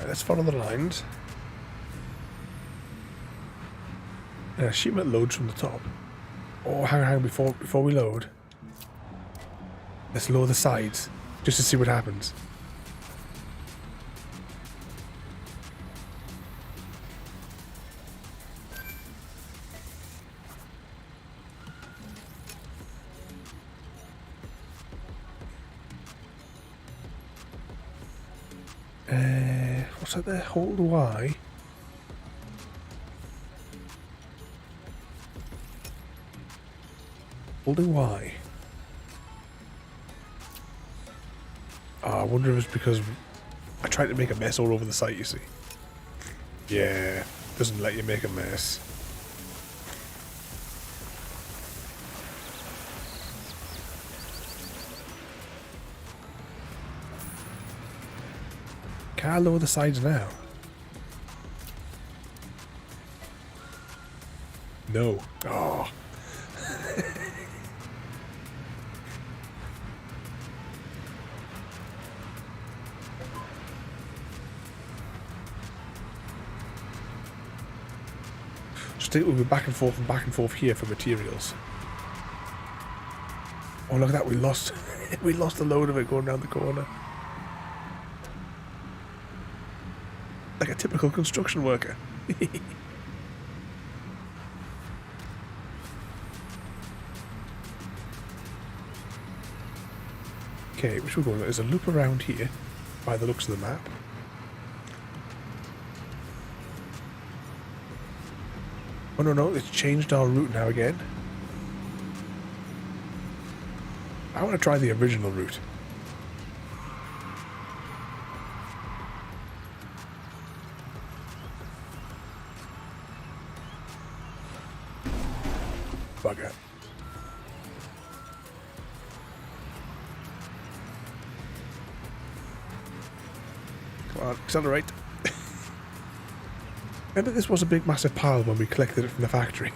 Let's follow the lines. Assume it loads from the top. Oh, hang on, before we load. Let's lower the sides, just to see what happens. What's that there? Hold Y. Holding Y. Oh, I wonder if it's because I tried to make a mess all over the site, you see. Yeah, doesn't let you make a mess. Can I lower the sides now? No. Oh. Just think we'll be back and forth here for materials. Oh, look at that, we lost we lost a load of it going down the corner. Like a typical construction worker. Okay, which we're going? There's a loop around here, by the looks of the map. Oh no, it's changed our route now again. I want to try the original route. Bugger. Come on, accelerate. Remember, this was a big massive pile when we collected it from the factory.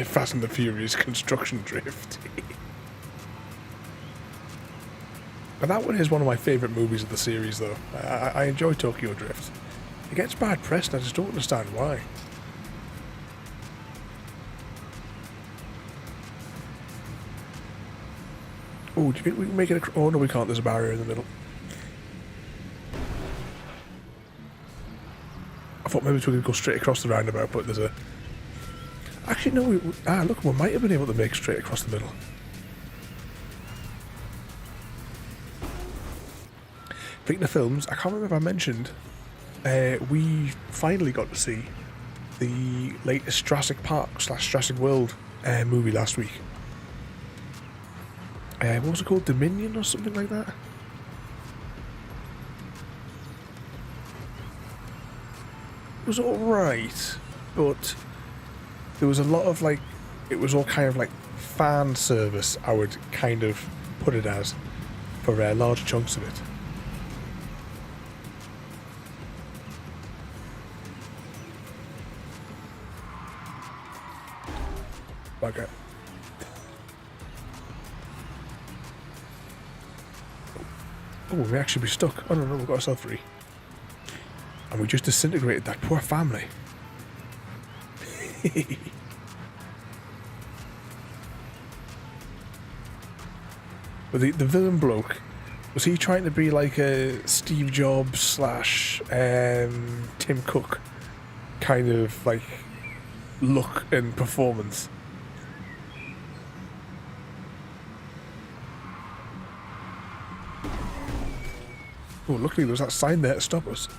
Fast and the Furious construction drift. But that one is one of my favourite movies of the series, though. I enjoy Tokyo Drift. It gets bad press, and I just don't understand why. Oh, do you think we can make it? Oh no, we can't. There's a barrier in the middle. I thought maybe we could go straight across the roundabout, but there's a. Actually, no. Look, we might have been able to make straight across the middle. Speaking of films, I can't remember if I mentioned, we finally got to see the latest Jurassic Park / Jurassic World movie last week. What was it called? Dominion or something like that? It was alright, but there was a lot of like, it was all kind of like fan service, I would kind of put it as, for large chunks of it. Bugger. Oh, we may actually be stuck. Oh no, we've got ourselves free. And we just disintegrated that poor family. But the villain bloke, was he trying to be like a Steve Jobs / Tim Cook kind of like look and performance? Oh, luckily there was that sign there to stop us.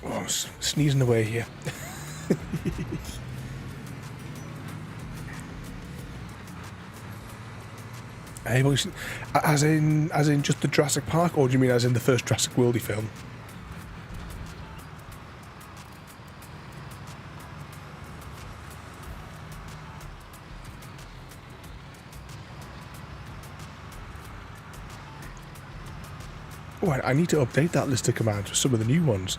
Oh, sneezing away here. As in just the Jurassic Park, or do you mean as in the first Jurassic Worldy film? Oh, I need to update that list of commands with some of the new ones.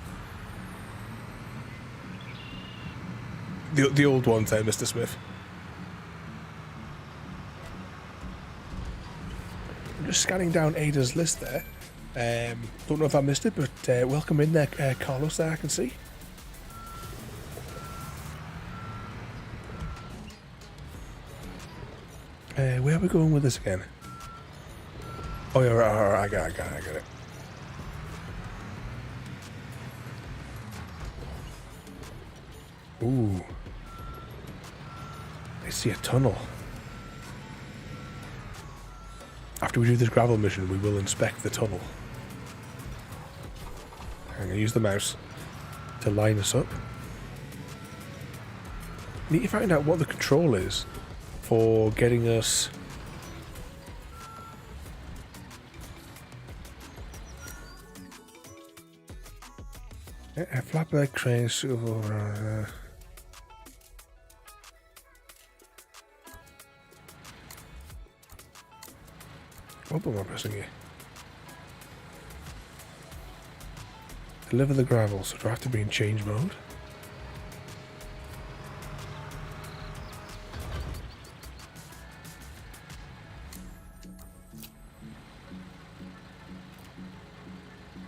The old ones there, Mr. Smith. I'm just scanning down Ada's list there. Don't know if I missed it, but welcome in there, Carlos, there I can see. Where are we going with this again? Oh yeah, right, I got it. Ooh. I see a tunnel. After we do this gravel mission, we will inspect the tunnel. I'm going to use the mouse to line us up. Need to find out what the control is for getting us... A flatbed crane... What am I pressing here? Deliver the gravel, so do I have to be in change mode?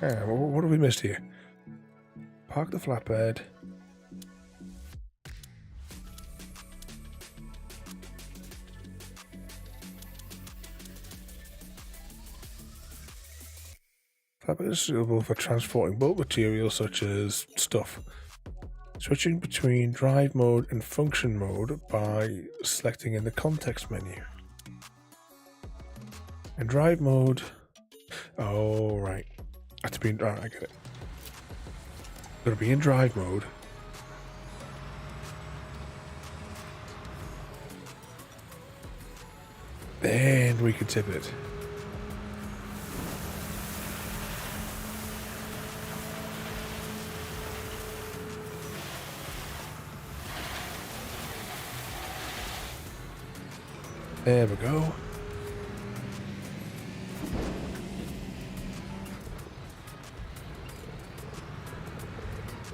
What have we missed here? Park the flatbed. Flatbed is suitable for transporting bulk materials such as stuff. Switching between drive mode and function mode by selecting in the context menu. And drive mode. Oh, right. Have to be in... Oh, I get it. Gotta be in drive mode. Then we can tip it. There we go.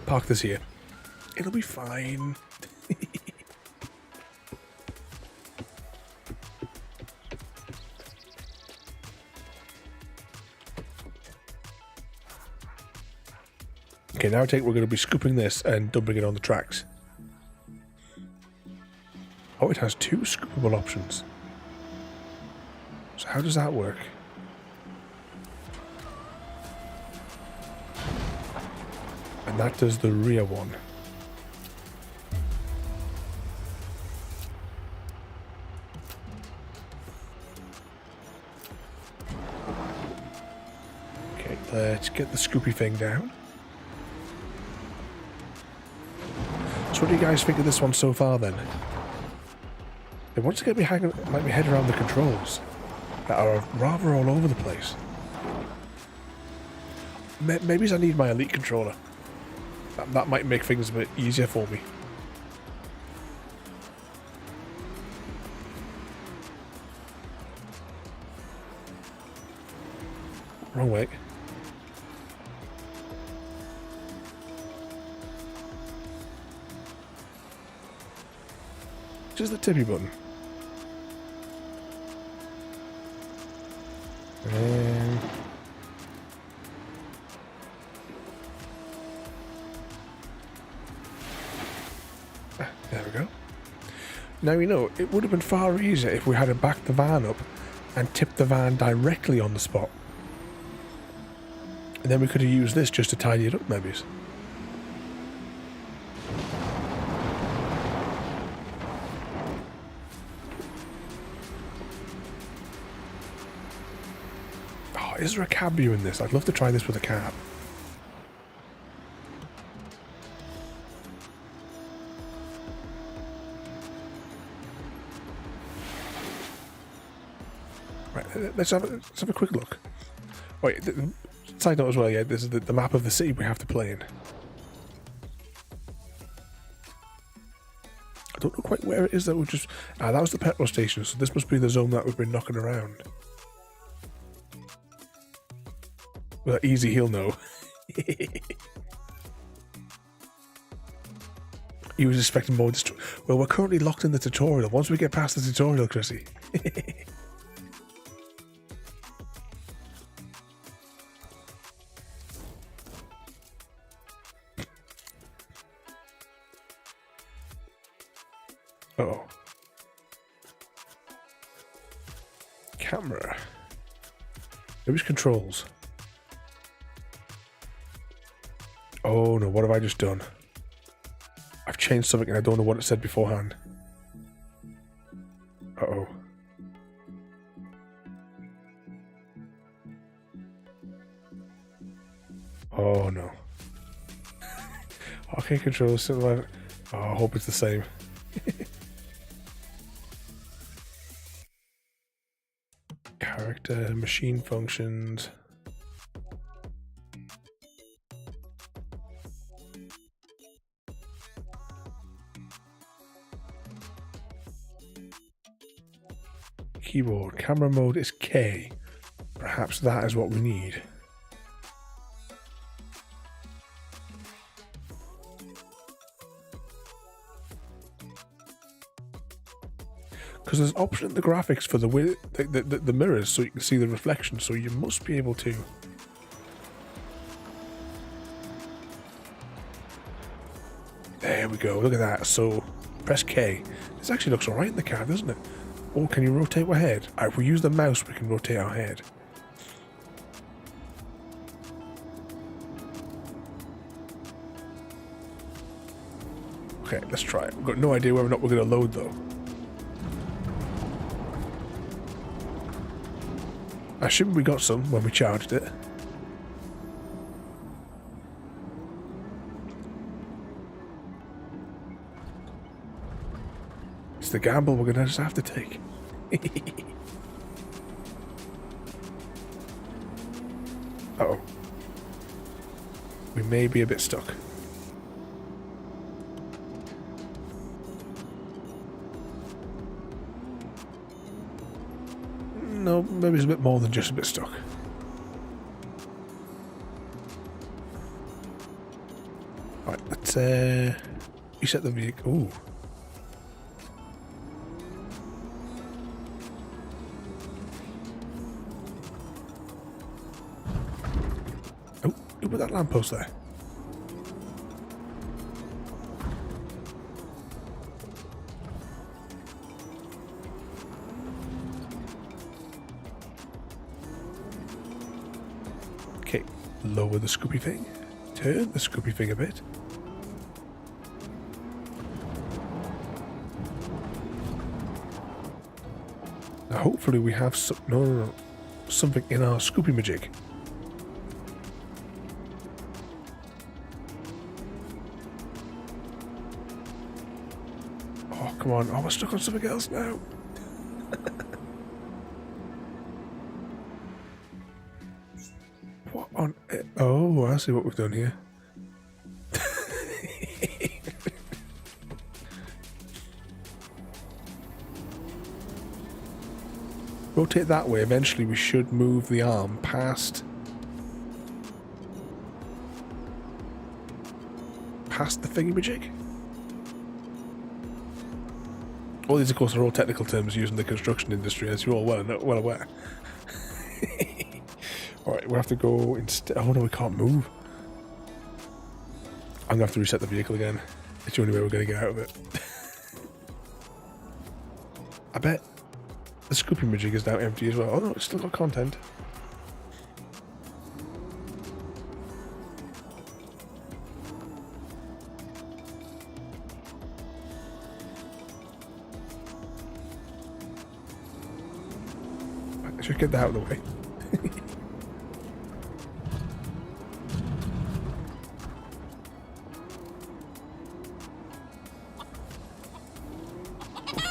Park this here. It'll be fine. Okay, now I take we're going to be scooping this and dumping it on the tracks. Oh, it has 2 scoopable options. So how does that work? And that does the rear one. Okay, let's get the scoopy thing down. So what do you guys think of this one so far then? It wants to get me hanging, like my head around the controls that are rather all over the place. Maybe I need my Elite controller. That might make things a bit easier for me. Wrong way. Just the tippy button. And there we go. Now, you know, it would have been far easier if we had to back the van up and tip the van directly on the spot. And then we could have used this just to tidy it up, maybe. Oh, is there a cab view in this? I'd love to try this with a cab. Right, let's have a quick look. Wait, side note as well, yeah, this is the map of the city we have to play in. I don't know quite where it is that we just... that was the petrol station, so this must be the zone that we've been knocking around. Well, easy, he'll know. He was expecting more... Well, we're currently locked in the tutorial. Once we get past the tutorial, Chrissy. Uh-oh. Camera. Maybe controls. Oh no, what have I just done? I've changed something and I don't know what it said beforehand. Uh-oh. Oh no. Okay, controls. Oh, I hope it's the same. Character, machine functions. Keyboard, camera mode is K. Perhaps that is what we need. Because there's an option in the graphics for the mirrors so you can see the reflection, so you must be able to. There we go, look at that. So press K. This actually looks alright in the car, doesn't it? Oh, can you rotate our head? If we use the mouse, we can rotate our head. Okay, let's try it. We've got no idea whether or not we're going to load, though. I assume we got some when we charged it. It's the gamble we're gonna just have to take. Uh-oh. We may be a bit stuck. No, maybe it's a bit more than just a bit stuck. Alright, let's reset the vehicle. Ooh. Oh, who put that lamppost there? Okay, lower the scoopy thing. Turn the scoopy thing a bit. Now hopefully we have some... No. Something in our scoopy majig. Oh, come on. Oh, we're stuck on something else now. What on... Oh, I see what we've done here. Rotate that way. Eventually we should move the arm past the thingamajig. All these, of course, are all technical terms used in the construction industry, as you're all well aware. Alright, we'll have to go instead. Oh no, we can't move. I'm gonna have to reset the vehicle again. It's the only way we're gonna get out of it. I bet the scooping majig is now empty as well. Oh no, it's still got content. I should get that out of the way.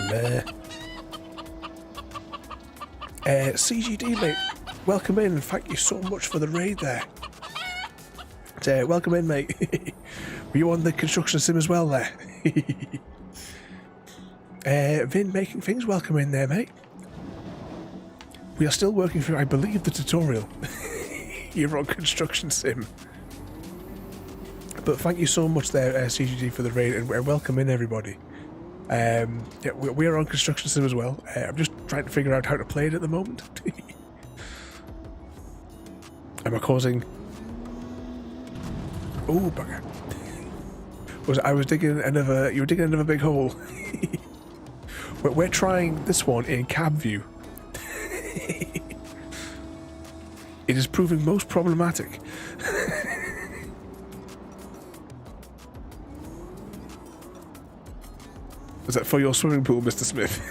There. CGD, mate, welcome in and thank you so much for the raid there. Welcome in, mate. Were you on the construction sim as well there? Vin making things, welcome in there, mate. We are still working through, I believe, the tutorial. You're on construction sim. But thank you so much there, CGD, for the raid, and welcome in, everybody. Yeah, we are on construction sim as well. I'm just trying to figure out how to play it at the moment. Am I causing... Oh, bugger. I was digging another... You were digging another big hole. We're trying this one in cab view. It is proving most problematic. Is that for your swimming pool, Mr. Smith?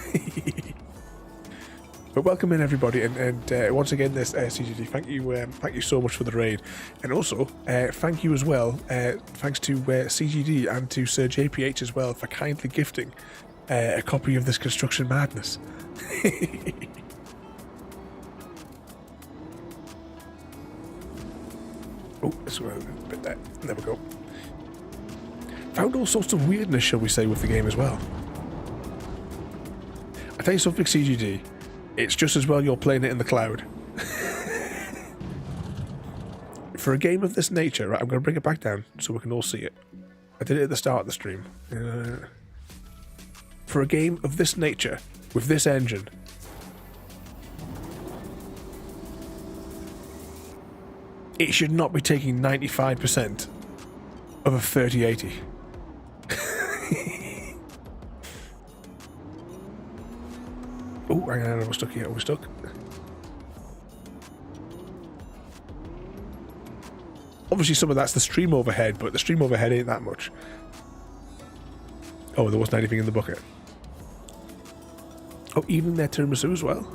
But welcome in, everybody, and once again, this CGD, thank you so much for the raid, and also thank you as well, thanks to CGD and to Sir JPH as well for kindly gifting a copy of this Construction Madness. Oh, that's a bit there. There we go. Found all sorts of weirdness, shall we say, with the game as well. I tell you something, CGD. It's just as well you're playing it in the cloud. For a game of this nature, right, I'm going to bring it back down so we can all see it. I did it at the start of the stream. For a game of this nature, with this engine, it should not be taking 95% of a 3080. Oh, hang on, we're stuck here. We're stuck. Obviously, some of that's the stream overhead, but the stream overhead ain't that much. Oh, there wasn't anything in the bucket. Oh, even their tiramisu as well.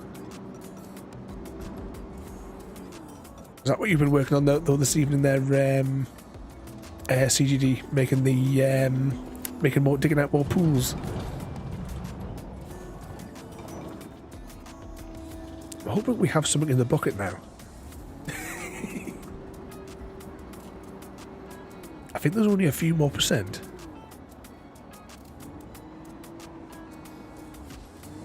Is that what you've been working on though this evening there, CGD, making digging out more pools? I'm hoping we have something in the bucket now. I think there's only a few more percent.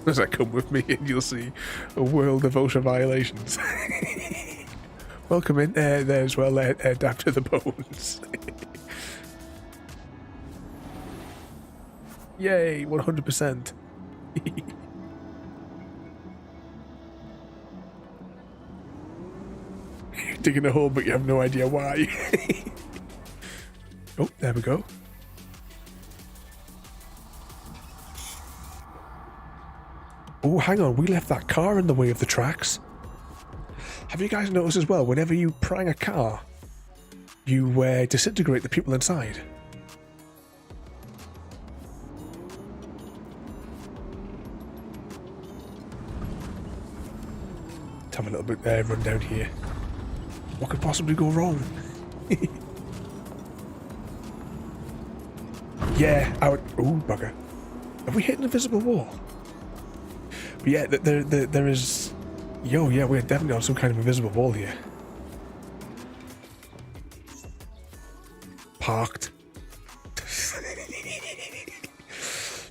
As I come with me and you'll see a world of OSHA violations. Welcome in there as well, Dab to the Bones. Yay, 100%. Digging a hole, but you have no idea why. Oh, there we go. Oh, hang on, we left that car in the way of the tracks. Have you guys noticed as well, whenever you prang a car, you disintegrate the people inside? Let's have a little bit run down here. What could possibly go wrong? Yeah, I would... Oh, bugger. Have we hit an invisible wall? But yeah, there is... Yo, yeah, we're definitely on some kind of invisible wall here. Parked.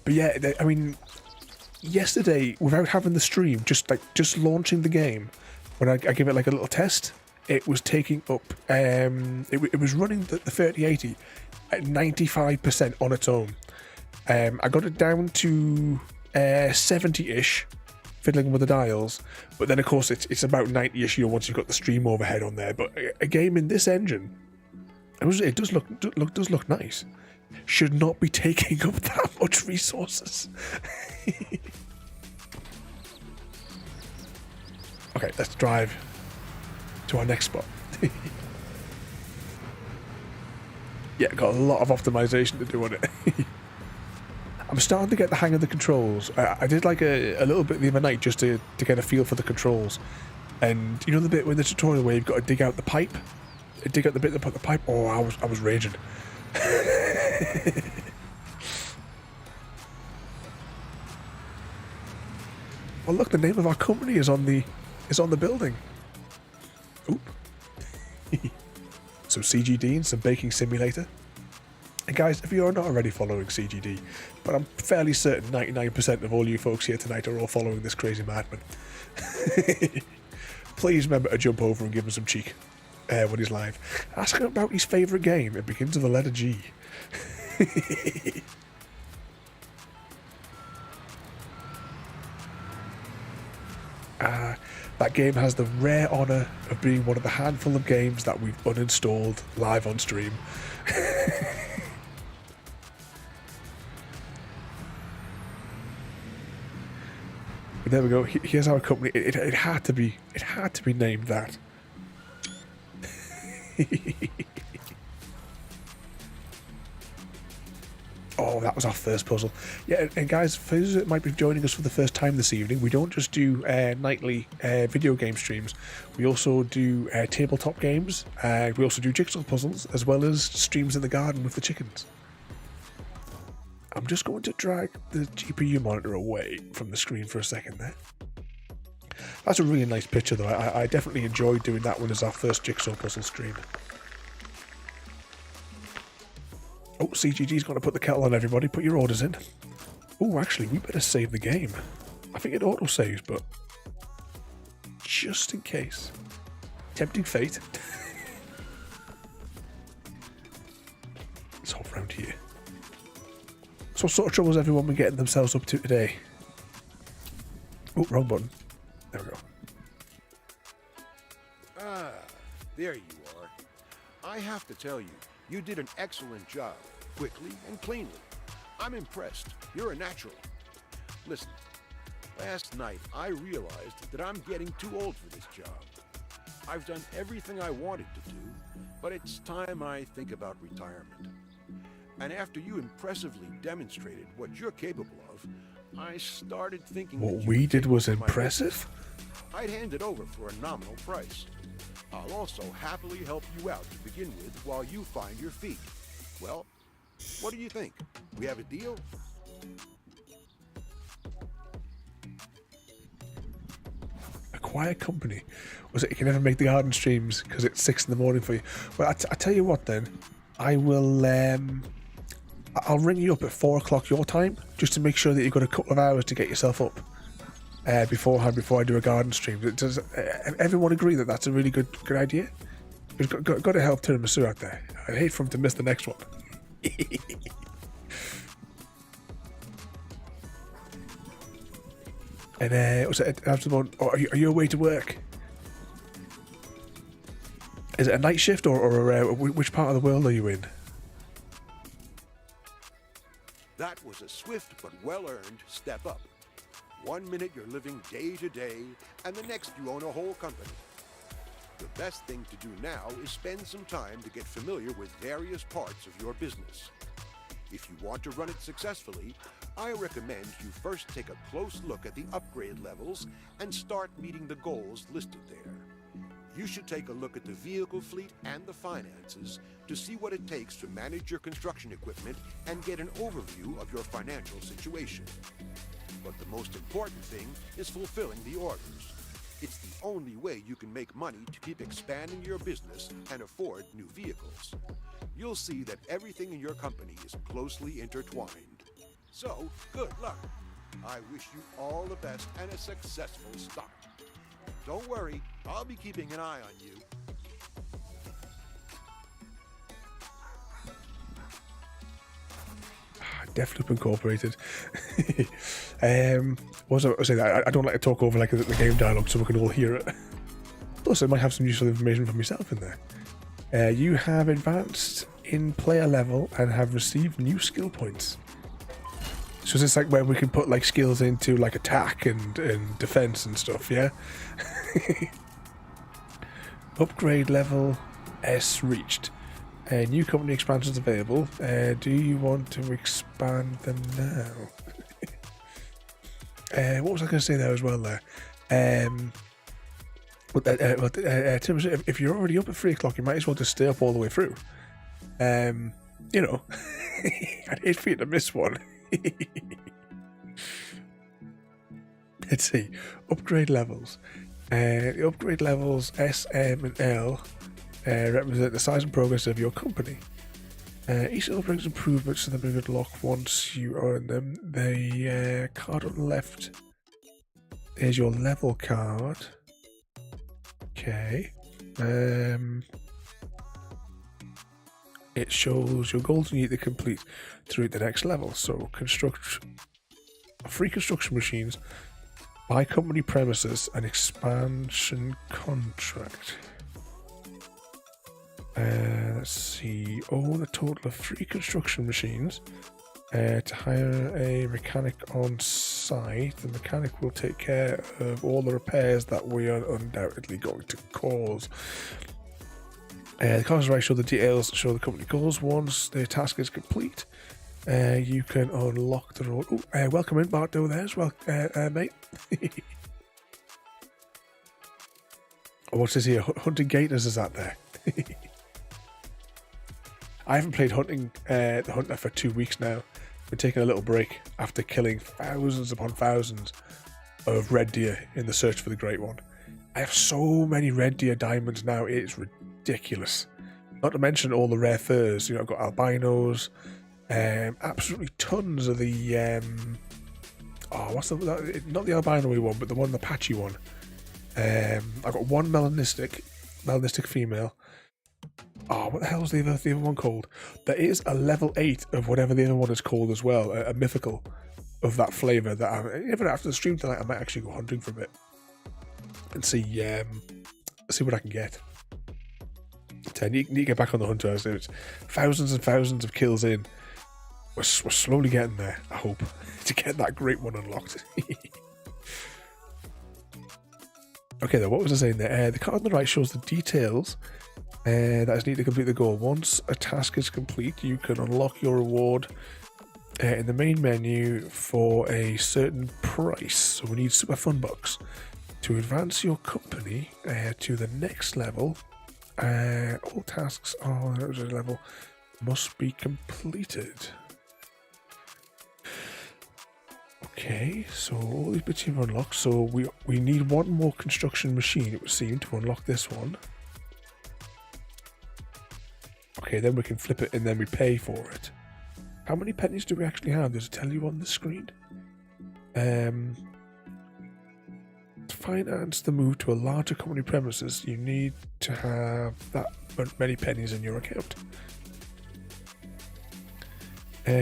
But yeah, I mean, yesterday, without having the stream, just launching the game, when I gave it like a little test, it was taking up, it was running the 3080 at 95% on its own. I got it down to 70-ish, fiddling with the dials, but then of course it's about 90-ish once you've got the stream overhead on there. But a game in this engine, it does look nice. Should not be taking up that much resources. Okay, let's drive to our next spot. Yeah, got a lot of optimization to do on it. I'm starting to get the hang of the controls. I did like a little bit the other night just to get a feel for the controls. And you know the bit in the tutorial where you've got to dig out the pipe? Dig out the bit that put the pipe? Oh, I was raging. Well, look, the name of our company is on the building. Oop. Some CGD and some baking simulator. And guys, if you're not already following CGD, but I'm fairly certain 99% of all you folks here tonight are all following this crazy madman. Please remember to jump over and give him some cheek when he's live. Ask him about his favourite game. It begins with the letter G. That game has the rare honour of being one of the handful of games that we've uninstalled live on stream. But there we go. Here's our company. It had to be named that. Oh, that was our first puzzle. Yeah, and guys, for those that might be joining us for the first time this evening, we don't just do nightly video game streams. We also do tabletop games. We also do jigsaw puzzles, as well as streams in the garden with the chickens. I'm just going to drag the GPU monitor away from the screen for a second there. That's a really nice picture, though. I definitely enjoyed doing that one as our first jigsaw puzzle stream. Oh, CGG's going to put the kettle on, everybody. Put your orders in. Oh, actually, we better save the game. I think it auto-saves, but just in case. Tempting fate. Let's hop around here. So what sort of trouble has everyone been getting themselves up to today? Oh, wrong button. There we go. Ah, there you are. I have to tell you, you did an excellent job, quickly and cleanly. I'm impressed. You're a natural. Listen, last night I realized that I'm getting too old for this job. I've done everything I wanted to do, but it's time I think about retirement. And after you impressively demonstrated what you're capable of, I started thinking what we did was impressive? I'd hand it over for a nominal price. I'll also happily help you out to begin with while you find your feet. Well, what do you think? We have a deal? Acquire company. Was it you can never make the garden streams because it's 6 in the morning for you? Well, I tell you what then. I will. I'll ring you up at 4 o'clock your time just to make sure that you've got a couple of hours to get yourself up beforehand before I do a garden stream. Does everyone agree that that's a really good idea? We've got to help Tiramisu out there. I'd hate for him to miss the next one. And are you away to work? Is it a night shift or which part of the world are you in? That was a swift but well-earned step up. 1 minute you're living day to day, and the next you own a whole company. The best thing to do now is spend some time to get familiar with various parts of your business. If you want to run it successfully, I recommend you first take a close look at the upgrade levels and start meeting the goals listed there. You should take a look at the vehicle fleet and the finances to see what it takes to manage your construction equipment and get an overview of your financial situation. But the most important thing is fulfilling the orders. It's the only way you can make money to keep expanding your business and afford new vehicles. You'll see that everything in your company is closely intertwined. So, good luck. I wish you all the best and a successful start. Don't worry, I'll be keeping an eye on you. Definitely incorporated. What was I saying? I don't like to talk over like the game dialogue so we can all hear it. Plus, I might have some useful information from yourself in there. You have advanced in player level and have received new skill points. So is this like where we can put like skills into like attack and defense and stuff? Yeah. Upgrade level S reached. New company expansions available. Do you want to expand them now? What was I going to say there as well there? Tim, if you're already up at 3 o'clock, you might as well just stay up all the way through. You know, I'd hate for you to miss one. Let's see. Upgrade levels. The upgrade levels S, M, and L represent the size and progress of your company. Each level brings improvements to the movement lock once you earn them. The card on the left is your level card. Okay. It shows your goals you need to complete through the next level. So construct free construction machines, buy company premises, and expansion contract. Let's see. Own a total of 3 construction machines. To hire a mechanic on site. The mechanic will take care of all the repairs that we are undoubtedly going to cause. The cards right show the details, show the company goals. Once the task is complete, you can unlock the road. Welcome in, Bardo. There's mate. What's this here? Hunting gators is that there? I haven't played the Hunter for 2 weeks now. Been taking a little break after killing thousands upon thousands of red deer in the search for the great one. I have so many red deer diamonds now, it's ridiculous. Not to mention all the rare furs. You know, I've got albinos, absolutely tons of the what's the not the albino one, but the one, the patchy one. I've got one melanistic female. What the hell is the other one called? There is a level 8 of whatever the other one is called as well, a mythical of that flavour that even after the stream tonight I might actually go hunting for a bit and see what I can get. I need to get back on the hunter. There's thousands and thousands of kills in. We're slowly getting there, I hope, to get that great one unlocked. Okay, then, what was I saying there? The card on the right shows the details that is needed to complete the goal. Once a task is complete, you can unlock your reward in the main menu for a certain price. So we need Super Fun Bucks. To advance your company to the next level, all tasks on the level must be completed. Okay, so all these bits you've unlocked. So we need one more construction machine, it would seem, to unlock this one. Okay, then we can flip it and then we pay for it. How many pennies do we actually have? Does it tell you on the screen? To finance the move to a larger company premises, you need to have that many pennies in your account.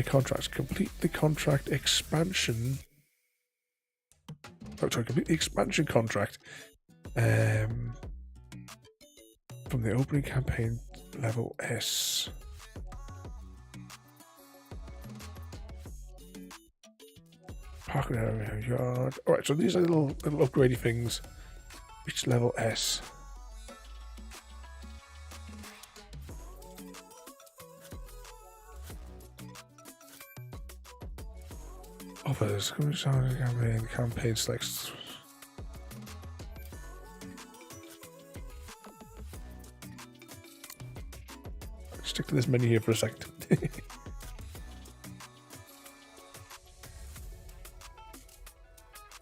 Contracts. Complete the contract expansion. Oh, sorry, complete the expansion contract from the opening campaign level S. Parking area yard. Alright, so these are little upgradey things. Reach level S. Offers. Campaign selects. Stick to this menu here for a second.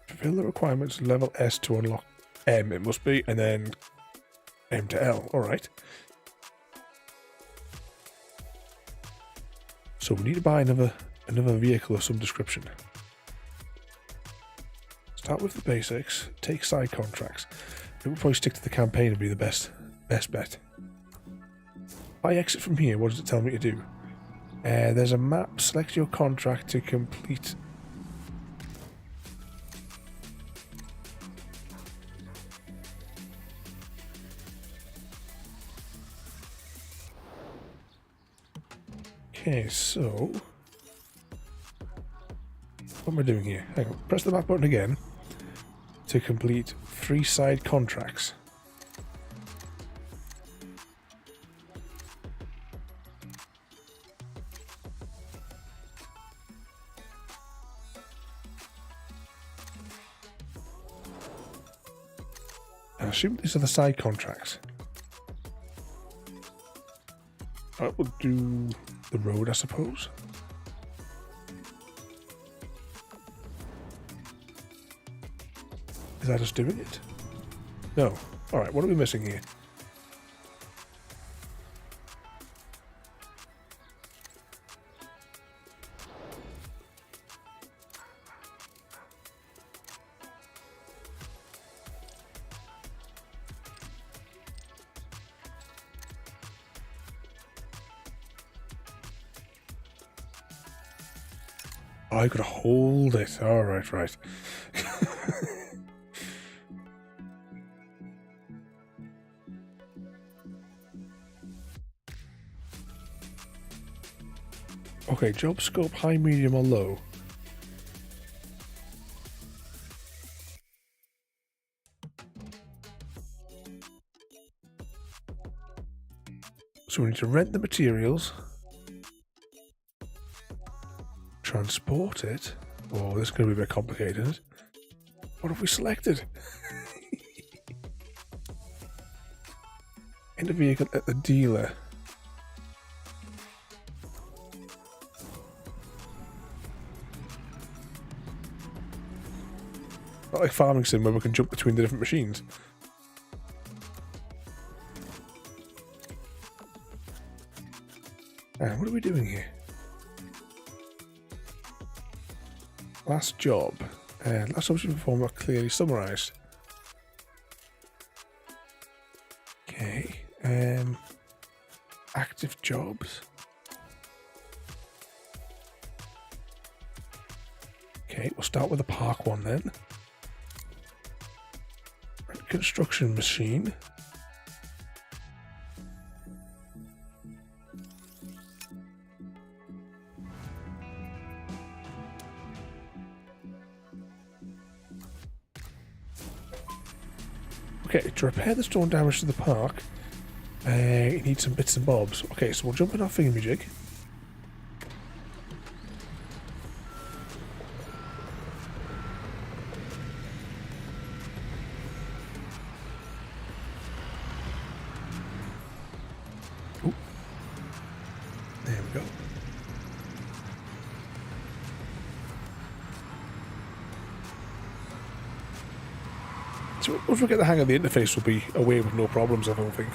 Fulfill the requirements, level S to unlock M, it must be, and then M to L. Alright. So we need to buy another vehicle of some description. Start with the basics, take side contracts. We'll probably stick to the campaign and be the best bet. If I exit from here, what does it tell me to do? There's a map, select your contract to complete. Okay, so what am I doing here? Hang on, press the map button again to complete 3 side contracts. I assume these are the side contracts. I will do the road, I suppose. Is that just doing it? No. Alright, what are we missing here? Oh, I could hold it. Alright, right. Okay, job scope, high, medium, or low. So we need to rent the materials, transport it. Oh, this is going to be a bit complicated. What have we selected? In the vehicle at the dealer. Not like farming sim where we can jump between the different machines. What are we doing here? Last job. Last option performed are clearly summarised. Okay. Active jobs. Okay, we'll start with the park one then. Construction machine. Okay, to repair the storm damage to the park, you need some bits and bobs. Okay, so we'll jump in our thingamajig. There we go. So once we get the hang of the interface, we'll be away with no problems, I don't think.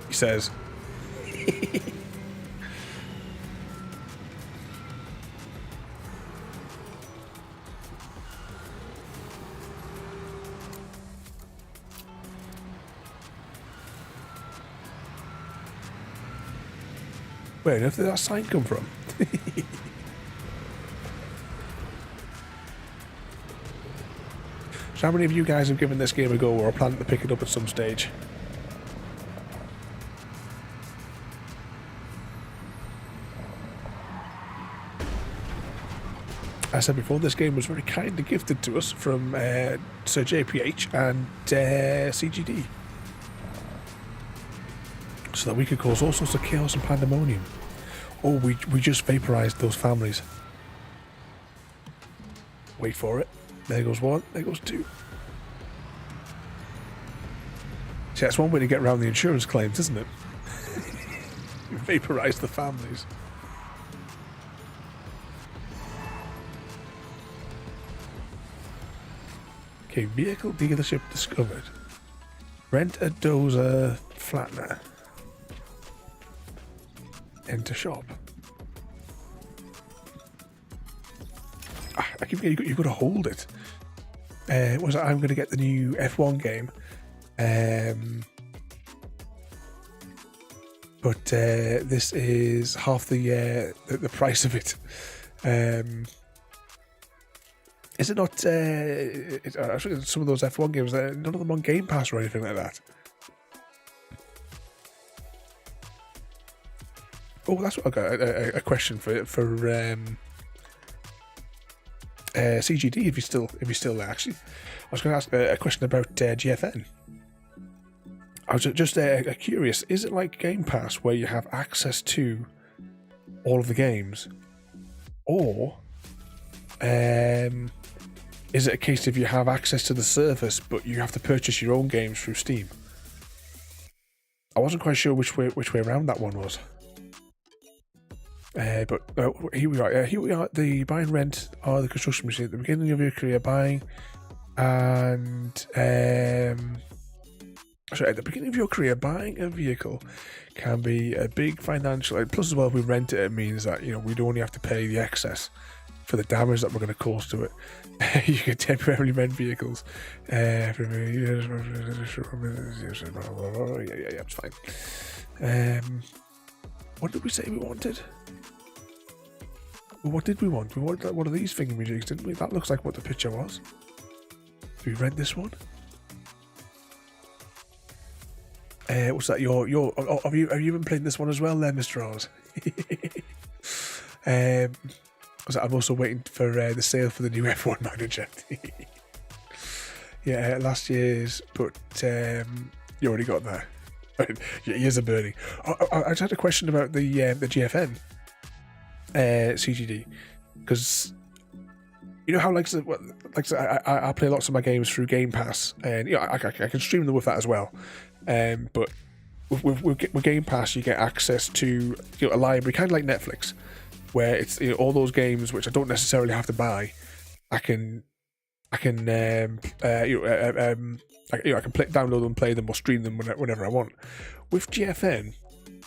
He says. Where on earth did that sign come from? So how many of you guys have given this game a go or are planning to pick it up at some stage? I said before, this game was very kindly gifted to us from Sir JPH and CGD. So that we could cause all sorts of chaos and pandemonium. Or we just vaporized those families. Wait for it. There goes one, there goes two. See, that's one way to get around the insurance claims, isn't it? Vaporize the families. Okay, vehicle dealership discovered. Rent a dozer flattener. Enter shop. I keep forgetting you've got to hold it. Was I'm going to get the new F1 game, but this is half the price of it. Is it not? Actually, some of those F1 games, none of them on Game Pass or anything like that. Oh, that's what I got a question for CGD if you're still there. Actually, I was going to ask a question about GFN. I was just curious. Is it like Game Pass where you have access to all of the games, or is it a case of you have access to the service but you have to purchase your own games through Steam? I wasn't quite sure which way around that one was. But here we are. Here we are. The buy and rent are the construction machine at the beginning of your career. Buying and sorry, at the beginning of your career, buying a vehicle can be a big financial. Plus, as well, if we rent it, it means that we'd only have to pay the excess for the damage that we're going to cause to it. You can temporarily rent vehicles. Yeah, it's fine. What did we say we wanted? What did we want? We wanted one of these thingamajigs, didn't we? That looks like what the picture was. Do we rent this one? What's that? Have you been playing this one as well, there, Mr. Oz? I'm also waiting for the sale for the new F1 manager. Yeah, last year's, but you already got that. Your ears are burning. I just had a question about the GFN CGD, because you know how I play lots of my games through Game Pass, and I can stream them with that as well. But with Game Pass, you get access to a library, kind of like Netflix, where it's all those games which I don't necessarily have to buy. I can download them, play them, or stream them whenever I want. With GFN,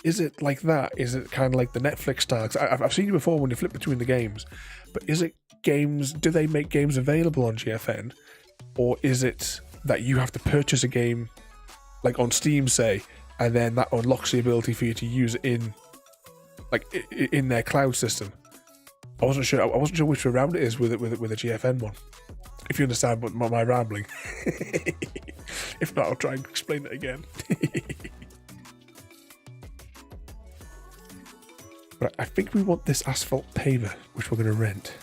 is it like that? Is it kind of like the Netflix style? 'Cause I've seen you before when you flip between the games, but is it games? Do they make games available on GFN, or is it that you have to purchase a game, like on Steam, say, and then that unlocks the ability for you to use it in their cloud system? I wasn't sure which way around it is with a GFN one. If you understand my rambling. If not, I'll try and explain it again. But I think we want this asphalt paver, which we're going to rent.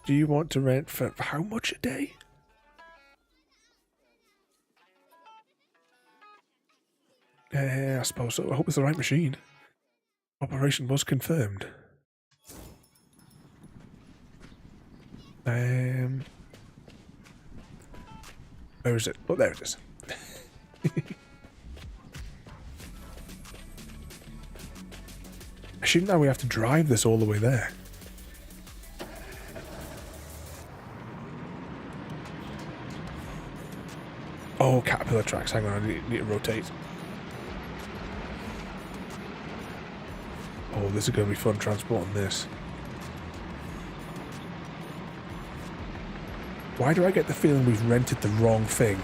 Do you want to rent for how much a day? I suppose so. I hope it's the right machine. Operation was confirmed. Where is it? Oh, there it is. Shouldn't now we have to drive this all the way there? Oh, caterpillar tracks. Hang on, I need to rotate. Oh, this is going to be fun transporting this. Why do I get the feeling we've rented the wrong thing?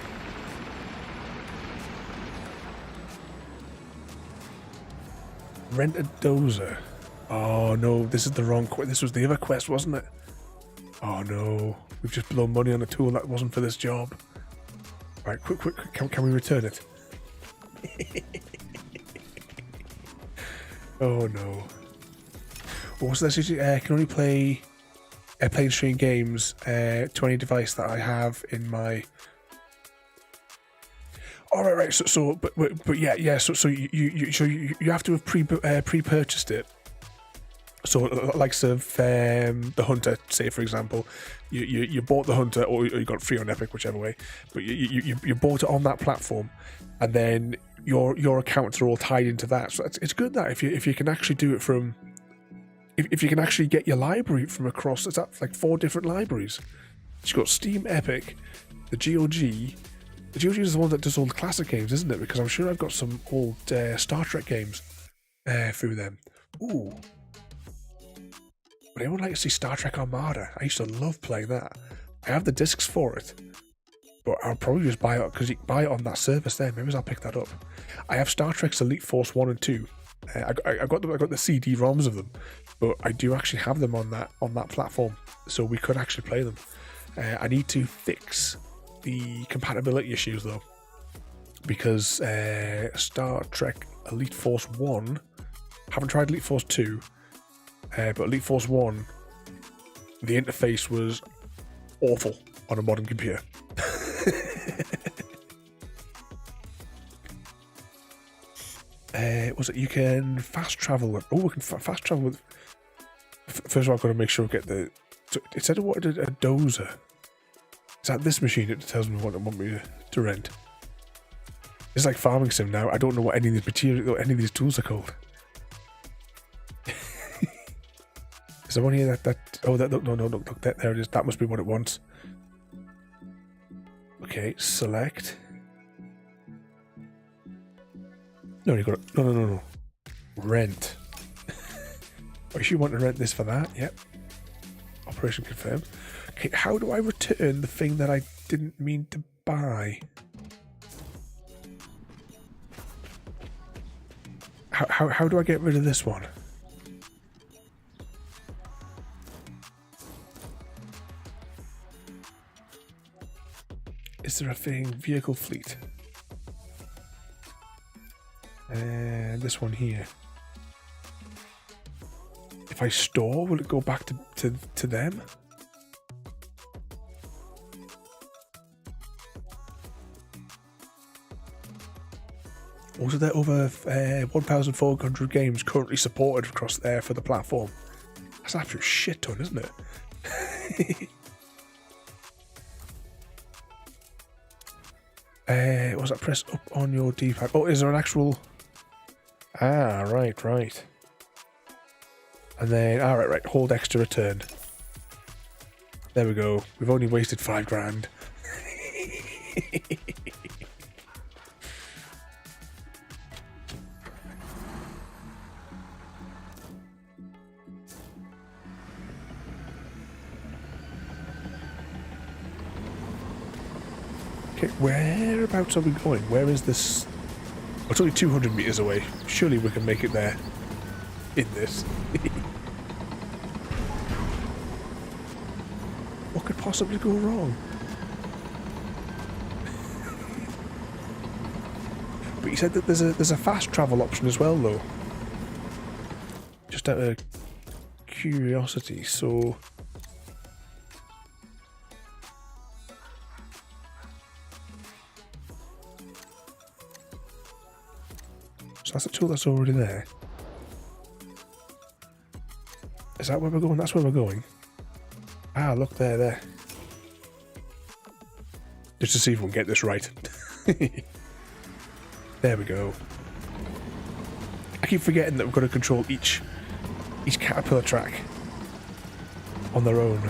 Rent a dozer. Oh no, this is the wrong quest. This was the other quest, wasn't it? Oh no, we've just blown money on a tool that wasn't for this job. Right, quick, can we return it? Oh no. What's this? Can only play play and stream games to any device that I have in my. All right. So, but yeah. So you have to have pre-purchased it. So, likes of the Hunter, say for example, you bought the Hunter, or you got free on Epic, whichever way. But you bought it on that platform, and then your accounts are all tied into that. So it's good that if you can actually do it from. If you can actually get your library from across, it's like 4 different libraries. You've got Steam, Epic, the GOG. The GOG is the one that does all the classic games, isn't it? Because I'm sure I've got some old Star Trek games through them. Ooh. Would anyone like to see Star Trek Armada? I used to love playing that. I have the discs for it. But I'll probably just buy it, because you can buy it on that service there. Maybe I'll pick that up. I have Star Trek's Elite Force 1 and 2. I got the CD-ROMs of them, but I do actually have them on that platform, so we could actually play them. I need to fix the compatibility issues though, because Star Trek Elite Force 1, haven't tried Elite Force 2, but Elite Force 1, the interface was awful on a modern computer. Was it you can fast travel with? Oh, we can fast travel with. First of all, I've got to make sure we get the. So it said I wanted a dozer. Is that this machine that tells me what it want me to rent? It's like farming sim now. I don't know what any of these materials, any of these tools are called. Is there one here that? Oh, that no, look, there it is. That must be what it wants. Okay, select. No, you got it. No. Rent. Oh, you want to rent this for that? Yep. Operation confirmed. Okay, how do I return the thing that I didn't mean to buy? How do I get rid of this one? Is there a thing? Vehicle fleet. And this one here. If I store, will it go back to them? Also, there are over 1,400 games currently supported across there for the platform. That's an absolute shit ton, isn't it? Was that press up on your D-pad? Oh, is there an actual... Ah, right. And then, right, hold X to return. There we go. We've only wasted $5,000. Okay, whereabouts are we going? Where is this? Oh, it's only 200 meters away. Surely we can make it there in this. What could possibly go wrong? But you said that there's a fast travel option as well, though. Just out of curiosity, so. So that's a tool that's already there. Is that where we're going? That's where we're going. Ah, look there. Just to see if we can get this right. There we go. I keep forgetting that we've got to control each caterpillar track on their own.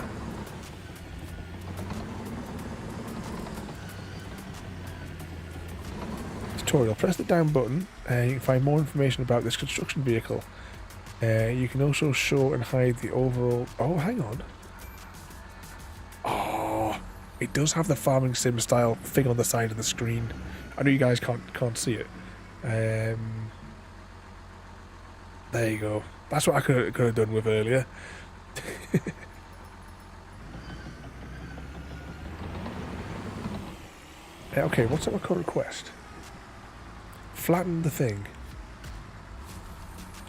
Tutorial. Press the down button and you can find more information about this construction vehicle. You can also show and hide the overall... Oh, hang on. Oh, it does have the farming sim style thing on the side of the screen. I know you guys can't see it. There you go. That's what I could have done with earlier. Okay, what's our current request? Flatten the thing.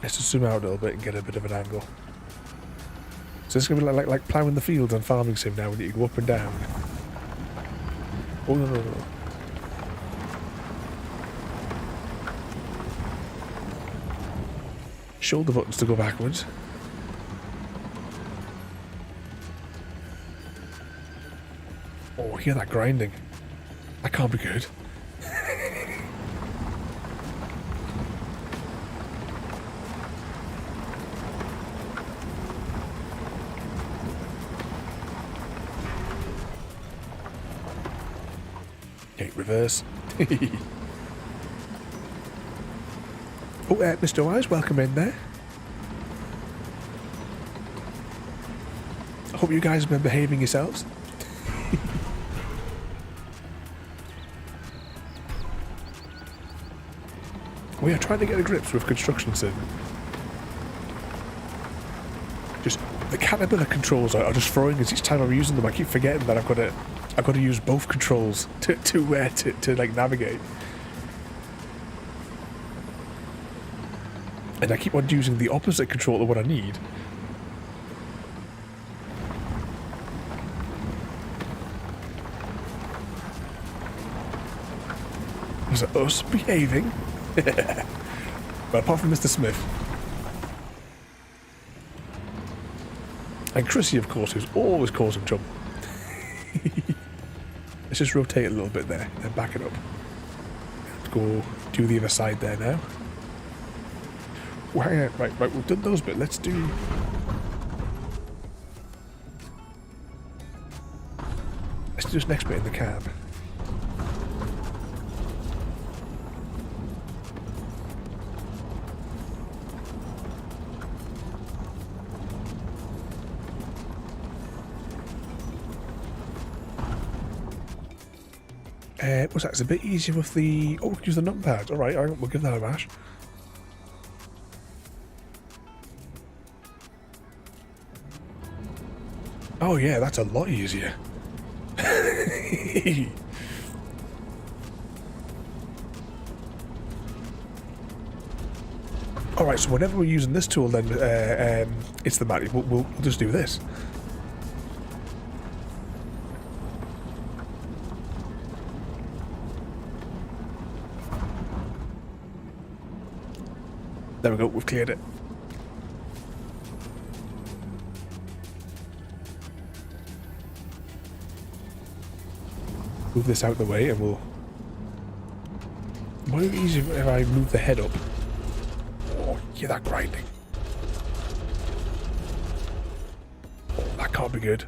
Let's just zoom out a little bit and get a bit of an angle. So it's going to be like ploughing the fields on farming sim now when you go up and down. Oh, no. Shoulder buttons to go backwards. Oh, hear that grinding. That can't be good. Okay, reverse. Oh, Mr. Wise, welcome in there. I hope you guys have been behaving yourselves. We are trying to get to grips with construction sim. Just the caterpillar controls are just throwing us each time I'm using them. I keep forgetting that I've got to use both controls to like navigate. And I keep on using the opposite control of what I need. Was it us behaving? But apart from Mr. Smith. And Chrissy, of course, who's always causing trouble. Let's just rotate a little bit there and back it up. Let's go do the other side there now. Well, hang on, right, we've done those bits. Let's do... Let's do this next bit in the cab. What's that? It's a bit easier with the... Oh, we can use the numpad. Alright, we'll give that a bash. Oh yeah, that's a lot easier. Alright, so whenever we're using this tool then, it's the manual. We'll just do this. There we go, we've cleared it. Move this out of the way and we'll... Might be easier if I move the head up. Oh, hear that grinding. Oh, that can't be good.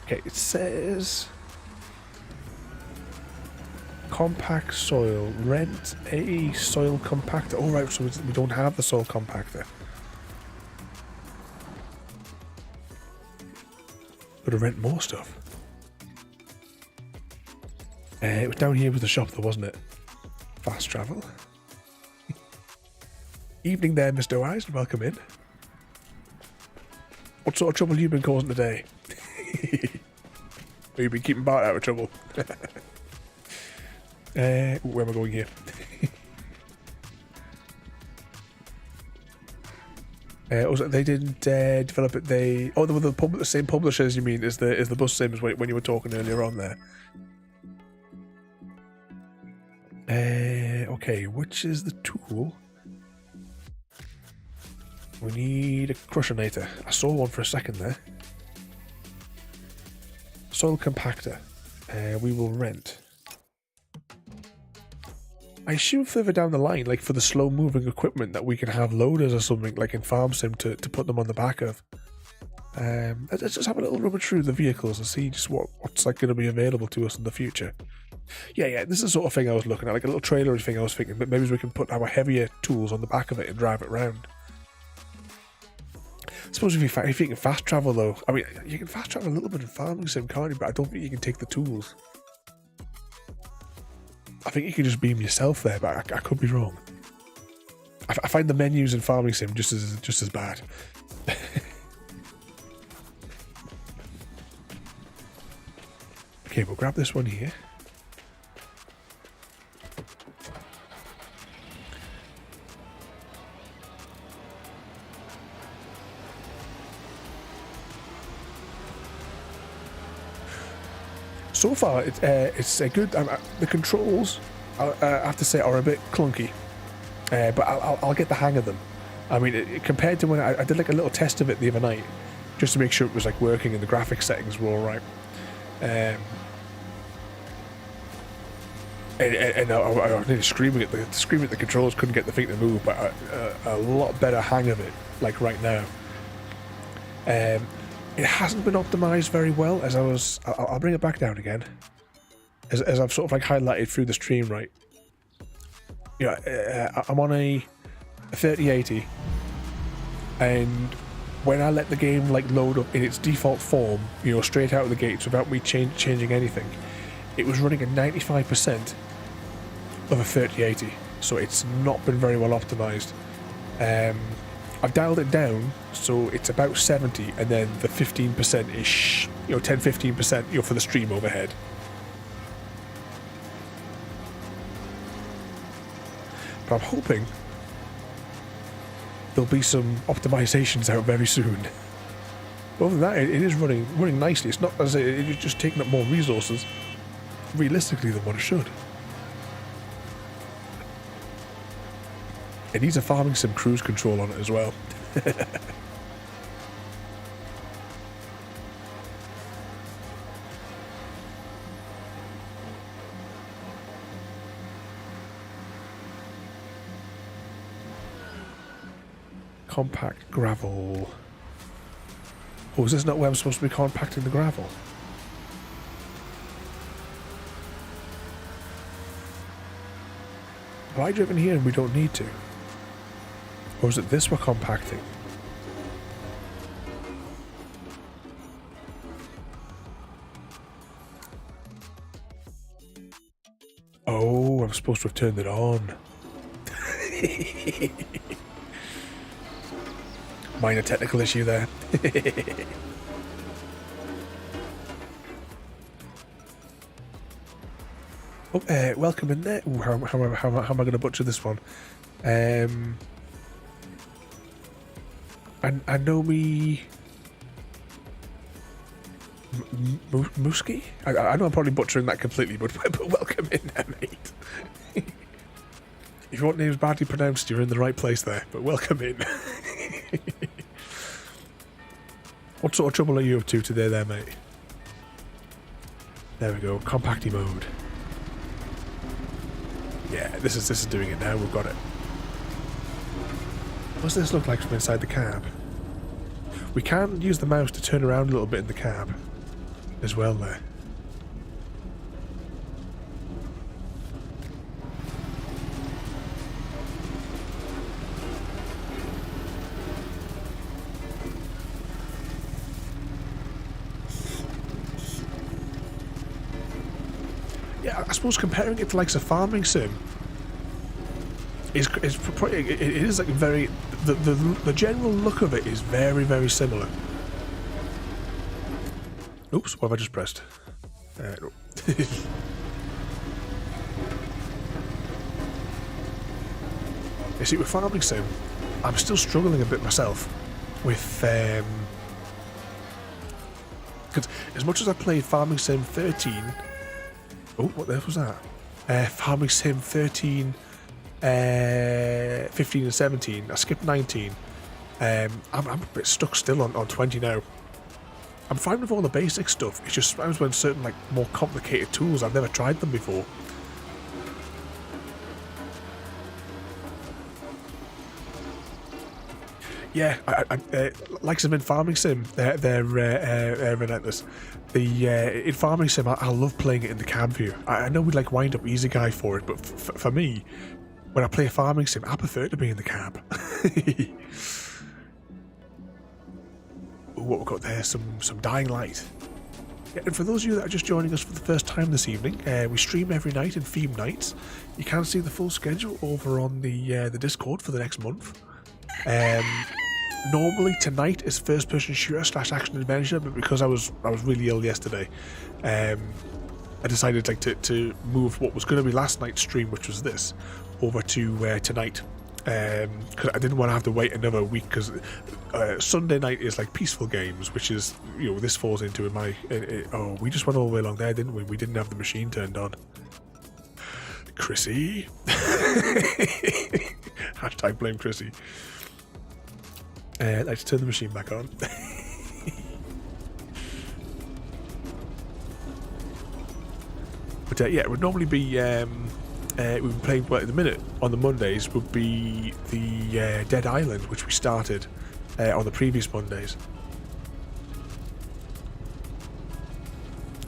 Okay, it says... Compact soil. Rent a soil compactor. Oh, right, so we don't have the soil compactor. Gotta rent more stuff. It was down here with the shop though, wasn't it? Fast travel. Evening there, Mr. Wise. Welcome in. What sort of trouble have you been causing today? Or you've been keeping Bart out of trouble? Where am I going here? They didn't develop it. They were the same publishers. You mean is the bus same as when you were talking earlier on there? Okay, which is the tool We need a crushinator. I saw one for a second there. Soil compactor. We will rent. I assume further down the line, like for the slow-moving equipment, that we can have loaders or something, like in Farm Sim, to put them on the back of. Let's just have a little rummage through the vehicles and see just what's like going to be available to us in the future. Yeah, this is the sort of thing I was looking at, like a little trailer thing I was thinking, but maybe we can put our heavier tools on the back of it and drive it around. I suppose if you can fast travel though, I mean, you can fast travel a little bit in Farming Sim, can't you? But I don't think you can take the tools. I think you can just beam yourself there, but I could be wrong. I find the menus in Farming Sim just as bad. Okay, we'll grab this one here. So far, it's a good. The controls, I have to say, are a bit clunky, but I'll get the hang of them. I mean, compared to when I did like a little test of it the other night, just to make sure it was like working and the graphics settings were all right. And I was nearly screaming at the controls, couldn't get the thing to move, but a lot better hang of it, like right now. It hasn't been optimized very well, as I'll bring it back down again, as I've sort of like highlighted through the stream, right? Yeah, I'm on a 3080, and when I let the game like load up in its default form, straight out of the gates without me changing anything, it was running at 95% of a 3080, so it's not been very well optimized. I've dialed it down, so it's about 70, and then the 15%-ish, 10-15%, for the stream overhead. But I'm hoping there'll be some optimizations out very soon. But other than that, it is running nicely. It's not as it's just taking up more resources, realistically, than what it should. It needs a Farming Sim cruise control on it as well. Compact gravel. Oh, is this not where I'm supposed to be compacting the gravel? Have I driven here and we don't need to? Or is it this we're compacting? Oh, I'm supposed to have turned it on. Minor technical issue there. Oh, welcome in there. Ooh, how am I going to butcher this one? I know me. Muskie? I know I'm probably butchering that completely, but welcome in there, mate. If you want names badly pronounced, you're in the right place there, but welcome in. What sort of trouble are you up to today there, mate? There we go, compacty mode. Yeah, this is doing it now, we've got it. What does this look like from inside the cab? We can use the mouse to turn around a little bit in the cab as well there. Yeah, I suppose comparing it to like a Farming Sim is like very the general look of it is very, very similar. Oops, what have I just pressed? No. You see, with Farming Sim, I'm still struggling a bit myself with because as much as I played Farming Sim 13. Oh, what the hell was that? Farming Sim 13, 15 and 17. I skipped 19. I'm a bit stuck still on 20 now. I'm fine with all the basic stuff. It's just sometimes when certain like more complicated tools, I've never tried them before. Yeah, like some in Farming Sim, they're relentless. In Farming Sim, I love playing it in the cab view. I know we like wind up easy guy for it, but for me, when I play Farming Sim, I prefer to be in the cab. Ooh, what we've got there, some Dying Light. Yeah, and for those of you that are just joining us for the first time this evening, we stream every night in theme nights. You can see the full schedule over on the Discord for the next month. Normally tonight is first person shooter / action adventure, but because I was really ill yesterday, I decided like to move what was going to be last night's stream, which was this, over to tonight, because I didn't want to have to wait another week. Because Sunday night is like peaceful games, which is, you know, this falls into oh, we just went all the way along there, didn't we? We didn't have the machine turned on. Chrissy. Hashtag blame Chrissy. Let's turn the machine back on. But yeah, it would normally be we've been playing, well, at the minute on the Mondays would be the Dead Island, which we started on the previous Mondays.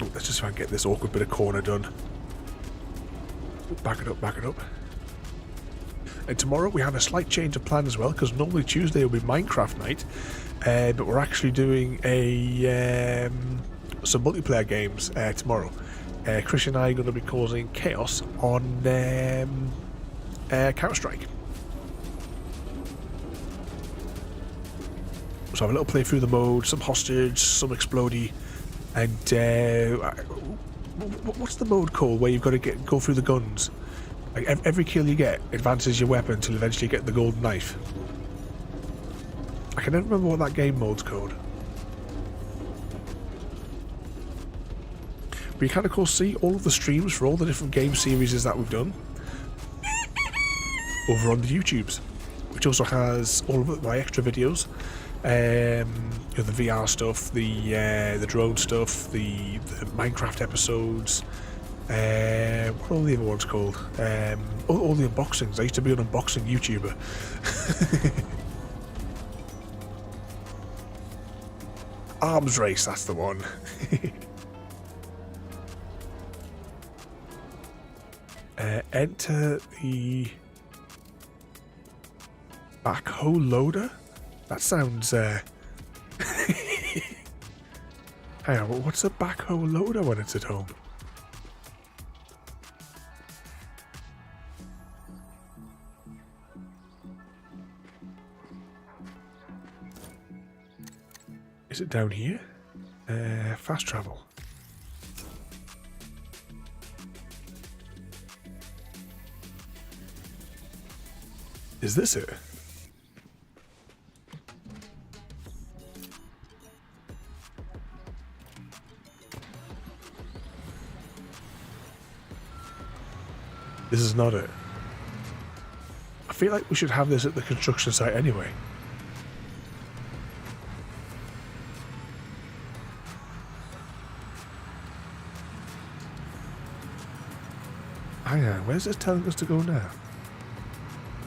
Oh, let's just try and get this awkward bit of corner done. Back it up, back it up. And tomorrow we have a slight change of plan as well, because normally Tuesday will be Minecraft night, but we're actually doing some multiplayer games tomorrow. Chris and I are going to be causing chaos on Counter-Strike. So have a little play through the mode, some hostage, some explodey, and what's the mode called where you've got to go through the guns? Like every kill you get advances your weapon until eventually you get the golden knife. I can never remember what that game mode's called. But you can of course see all of the streams for all the different game series that we've done over on the YouTubes, which also has all of my extra videos. You know, the VR stuff, the drone stuff, the Minecraft episodes. What are all the other ones called? All the unboxings. I used to be an unboxing YouTuber. Arms Race, that's the one. Enter the backhoe loader? That sounds hang on, what's a backhoe loader when it's at home? Is it down here? Fast travel. Is this it? This is not it. I feel like we should have this at the construction site anyway. Hang on, where's this telling us to go now?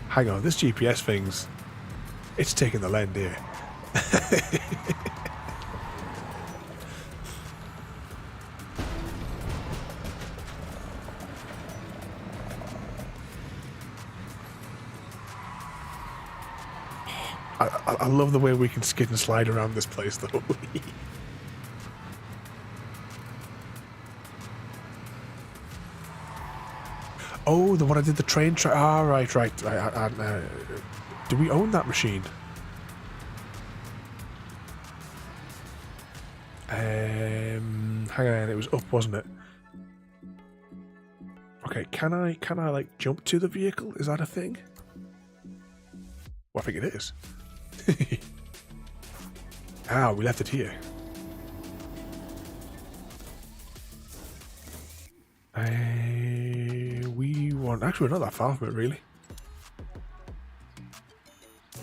Hang on, this GPS thing's... it's taking the land here. I love the way we can skid and slide around this place though. Oh, the one I did the train track. Ah, right. Do we own that machine? Hang on, it was up, wasn't it? Okay, can I like jump to the vehicle? Is that a thing? Well, I think it is. Ah, we left it here. We want... actually, we're not that far from it, really.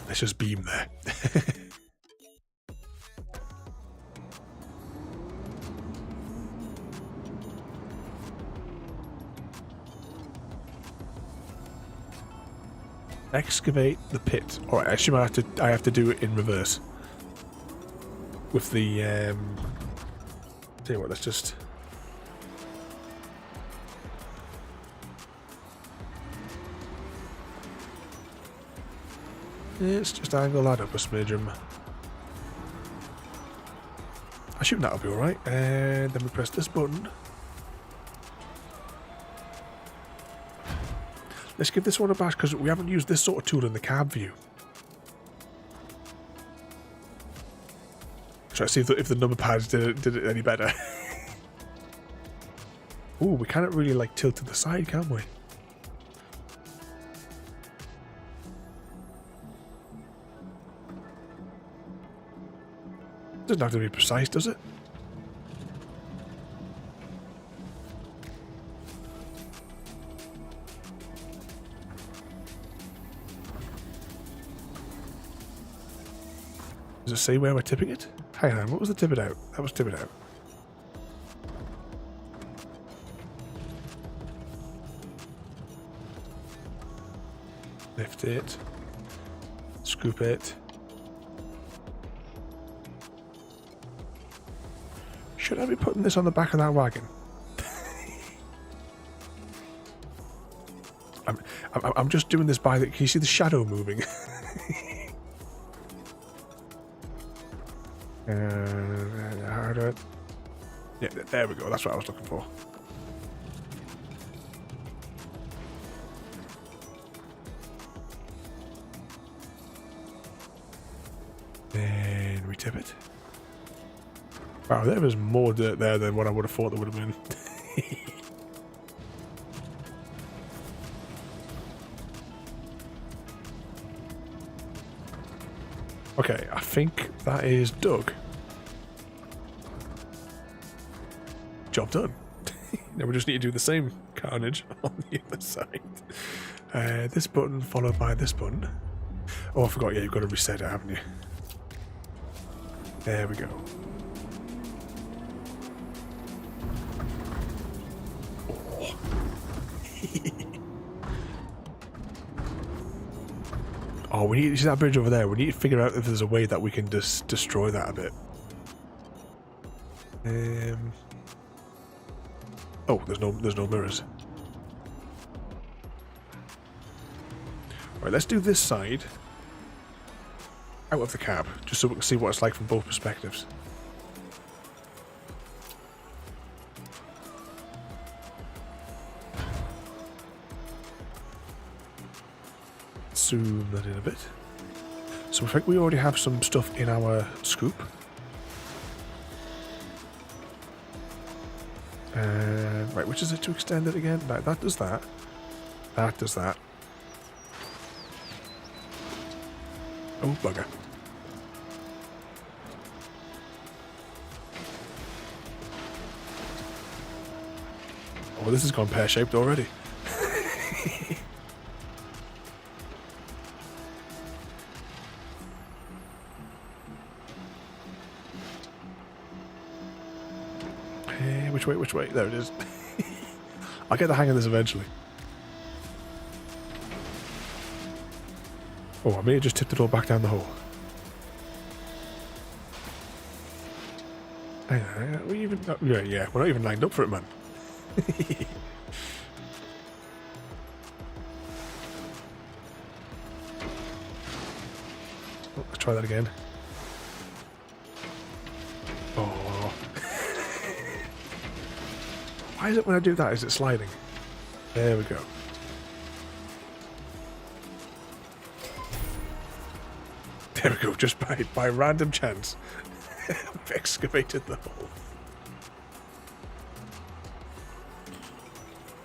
Let's just beam there. Excavate the pit. Alright, actually I have to do it in reverse. With the tell you what, let's just let's just angle that up a smidgen. I assume that'll be alright. And then we press this button. Let's give this one a bash because we haven't used this sort of tool in the cab view. Try to see if the number pads did it any better. Ooh, we can't really like tilt to the side, can we? Doesn't have to be precise, does it? Does it say where we're tipping it? Hang on, what was the tip it out? That was tip it out. Lift it. Scoop it. Should I be putting this on the back of that wagon? I'm just doing this by the... Can you see the shadow moving? How do I... Yeah, there we go. That's what I was looking for. And we tip it. Wow, there was more dirt there than what I would have thought there would have been. Okay, I think that is dug. Job done. Now we just need to do the same carnage on the other side. This button followed by this button. Oh, I forgot. Yeah, you've got to reset it, haven't you? There we go. Oh. Oh, we need to see that bridge over there. We need to figure out if there's a way that we can just destroy that a bit. Oh, there's no mirrors. Right, let's do this side out of the cab, just so we can see what it's like from both perspectives. Zoom that in a bit. So I think we already have some stuff in our scoop. Right, which is it to extend it again? Right, that does that. That does that. Oh, bugger. Oh, this has gone pear-shaped already. Which way? There it is. I'll get the hang of this eventually. Oh, I may have just tipped it all back down the hole. Hang on, we even... yeah, we're not even lined up for it, man. Oh, let's try that again. Oh. Why is it when I do that, is it sliding? There we go. There we go, just by random chance. I've excavated the hole.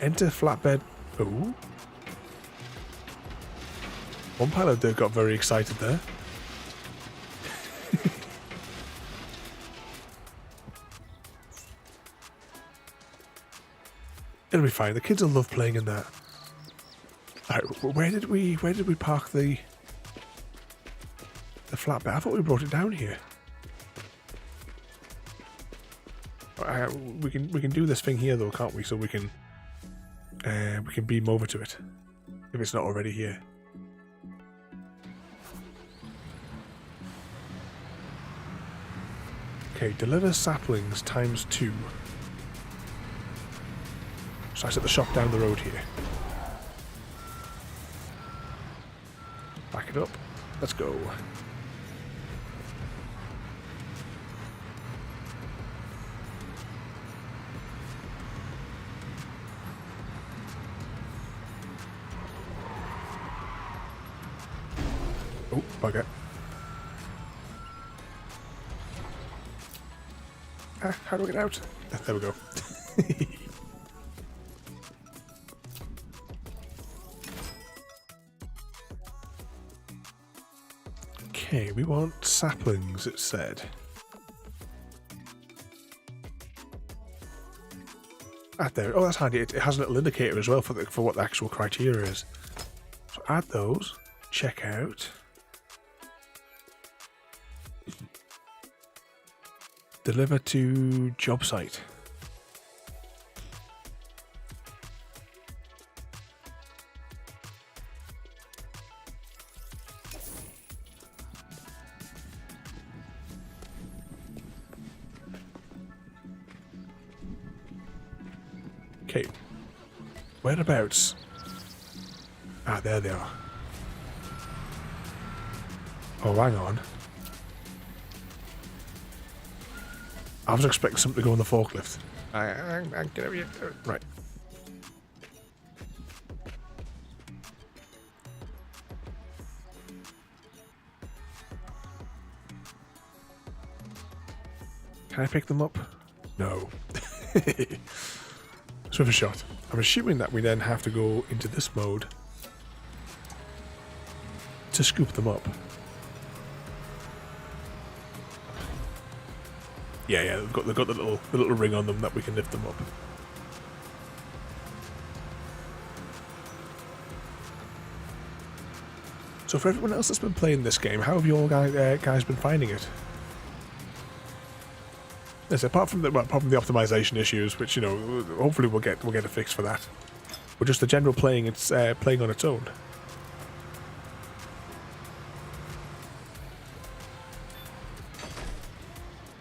Enter flatbed. Ooh. One pile of dirt got very excited there. It'll be fine. The kids will love playing in that. Alright, where did we park the the flatbed? I thought we brought it down here. We can do this thing here though, can't we? So we can beam over to it if it's not already here. Okay, deliver saplings ×2. So that's at the shop down the road here. Back it up. Let's go. Oh, bugger. How do we get out? There we go. Okay, we want saplings, it said. There. Oh, that's handy. It has a little indicator as well for what the actual criteria is. So add those. Check out. Deliver to job site. Okay. Whereabouts? Ah, there they are. Oh, hang on. I was expecting something to go on the forklift. Get over here. Right. Can I pick them up? No. It's worth a shot. I'm assuming that we then have to go into this mode to scoop them up. Yeah, they've got the little ring on them that we can lift them up. So for everyone else that's been playing this game, how have you all guys been finding it? Yes, apart from the optimization issues, which, you know, hopefully we'll get a fix for that. But just the general playing, it's playing on its own.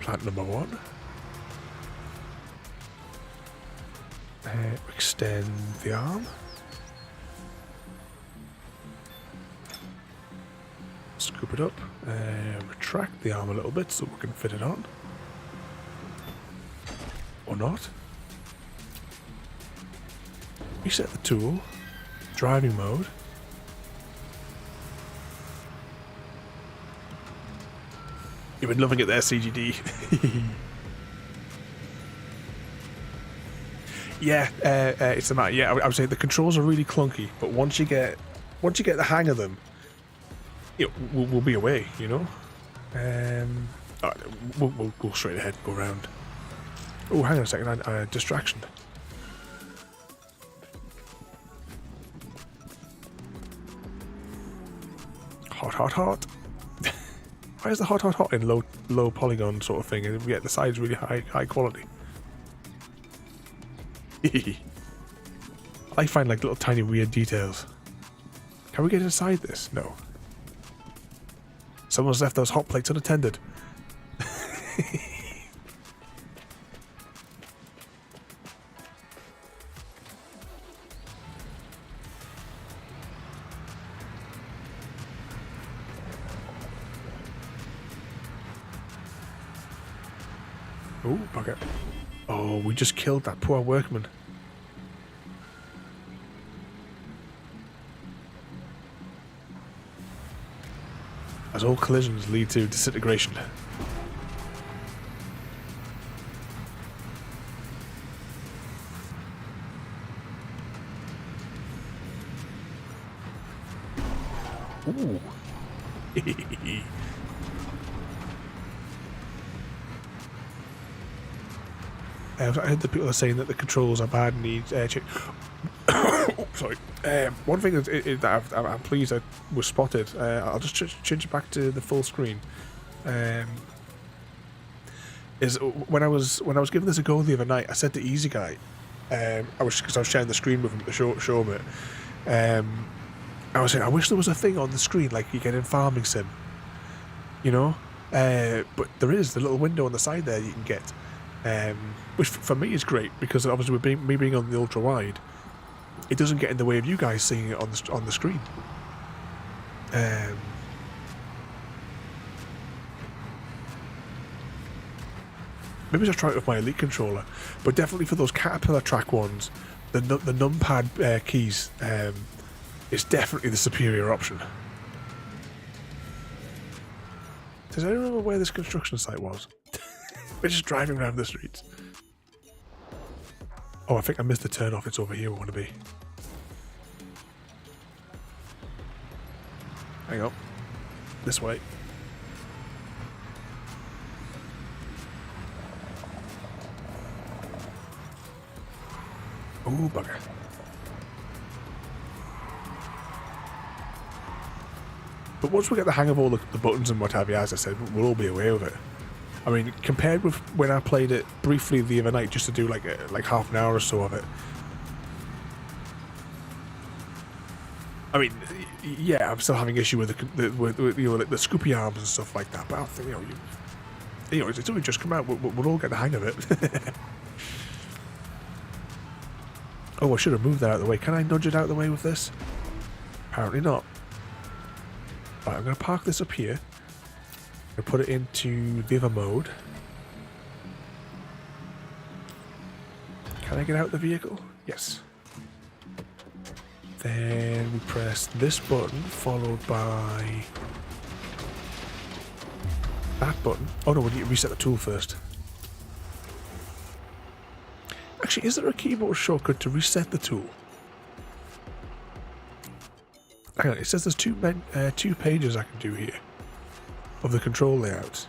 Plant number 1. Extend the arm. Scoop it up. Retract the arm a little bit so we can fit it on. Or not. Reset the tool. Driving mode. You've been loving it there, CGD. Yeah, it's a matter. Yeah, I would say the controls are really clunky, but once you get the hang of them, you know, we'll be away. You know. Right, we'll go straight ahead, go around. Oh, hang on a second, distraction. Hot. Why is the hot in low polygon sort of thing, and yet the side's really high quality? I find like little tiny weird details. Can we get inside this? No. Someone's left those hot plates unattended. Oh, bugger. Oh, we just killed that poor workman. As all collisions lead to disintegration. Ooh. I heard the people are saying that the controls are bad and need change. Oh, sorry. One thing that I'm pleased I was spotted. I'll just change it back to the full screen. Is when I was giving this a go the other night, I said to Easy Guy, because I was sharing the screen with him to show him it. I was saying, I wish there was a thing on the screen like you get in Farming Sim, you know. But there is the little window on the side there you can get, which for me is great because obviously with me being on the ultra wide, it doesn't get in the way of you guys seeing it on the screen. Maybe I'll try it with my Elite controller, but definitely for those Caterpillar track ones, the numpad keys is definitely the superior option. Does anyone remember where this construction site was? We're just driving around the streets. Oh, I think I missed the turn off. It's over here we want to be. Hang on. This way. Ooh, bugger. But once we get the hang of all the buttons and what have you, as I said, we'll all be away with it. I mean, compared with when I played it briefly the other night, just to do like half an hour or so of it. I mean, yeah, I'm still having issue with the scoopy arms and stuff like that. But I think it's only just come out. We'll all get the hang of it. Oh, I should have moved that out of the way. Can I nudge it out of the way with this? Apparently not. Right, I'm going to park this up here. I'm going to put it into the other mode. Can I get out of the vehicle? Yes. Then we press this button, followed by that button. Oh no, we need to reset the tool first. Actually, is there a keyboard shortcut to reset the tool? Hang on, it says there's two pages I can do here of the control layout.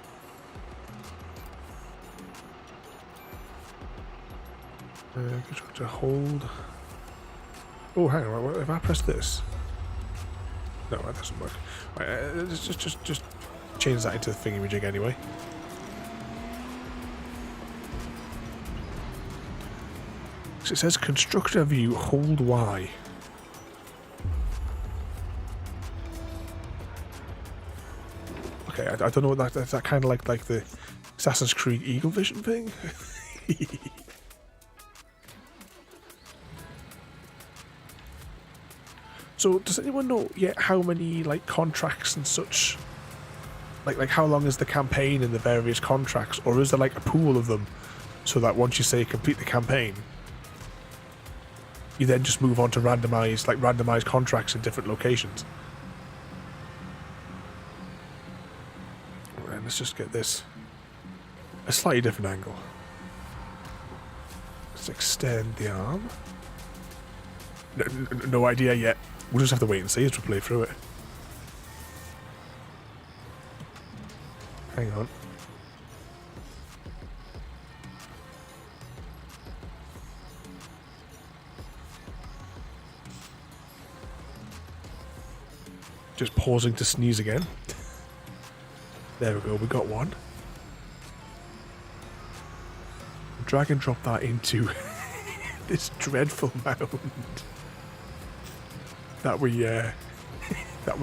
To hold. Oh, hang on. If I press this, no, that doesn't work. Right, just change that into the thingamajig anyway. So it says constructor view, hold Y. Okay, I don't know what that's that kind of like the Assassin's Creed Eagle Vision thing. So does anyone know yet how many like contracts and such, like how long is the campaign in the various contracts, or is there like a pool of them, so that once you say complete the campaign, you then just move on to randomized contracts in different locations? And let's just get this a slightly different angle. Let's extend the arm. No idea yet. We'll just have to wait and see as we play through it. Hang on. Just pausing to sneeze again. There we go, we got one. Drag and drop that into this dreadful mound that we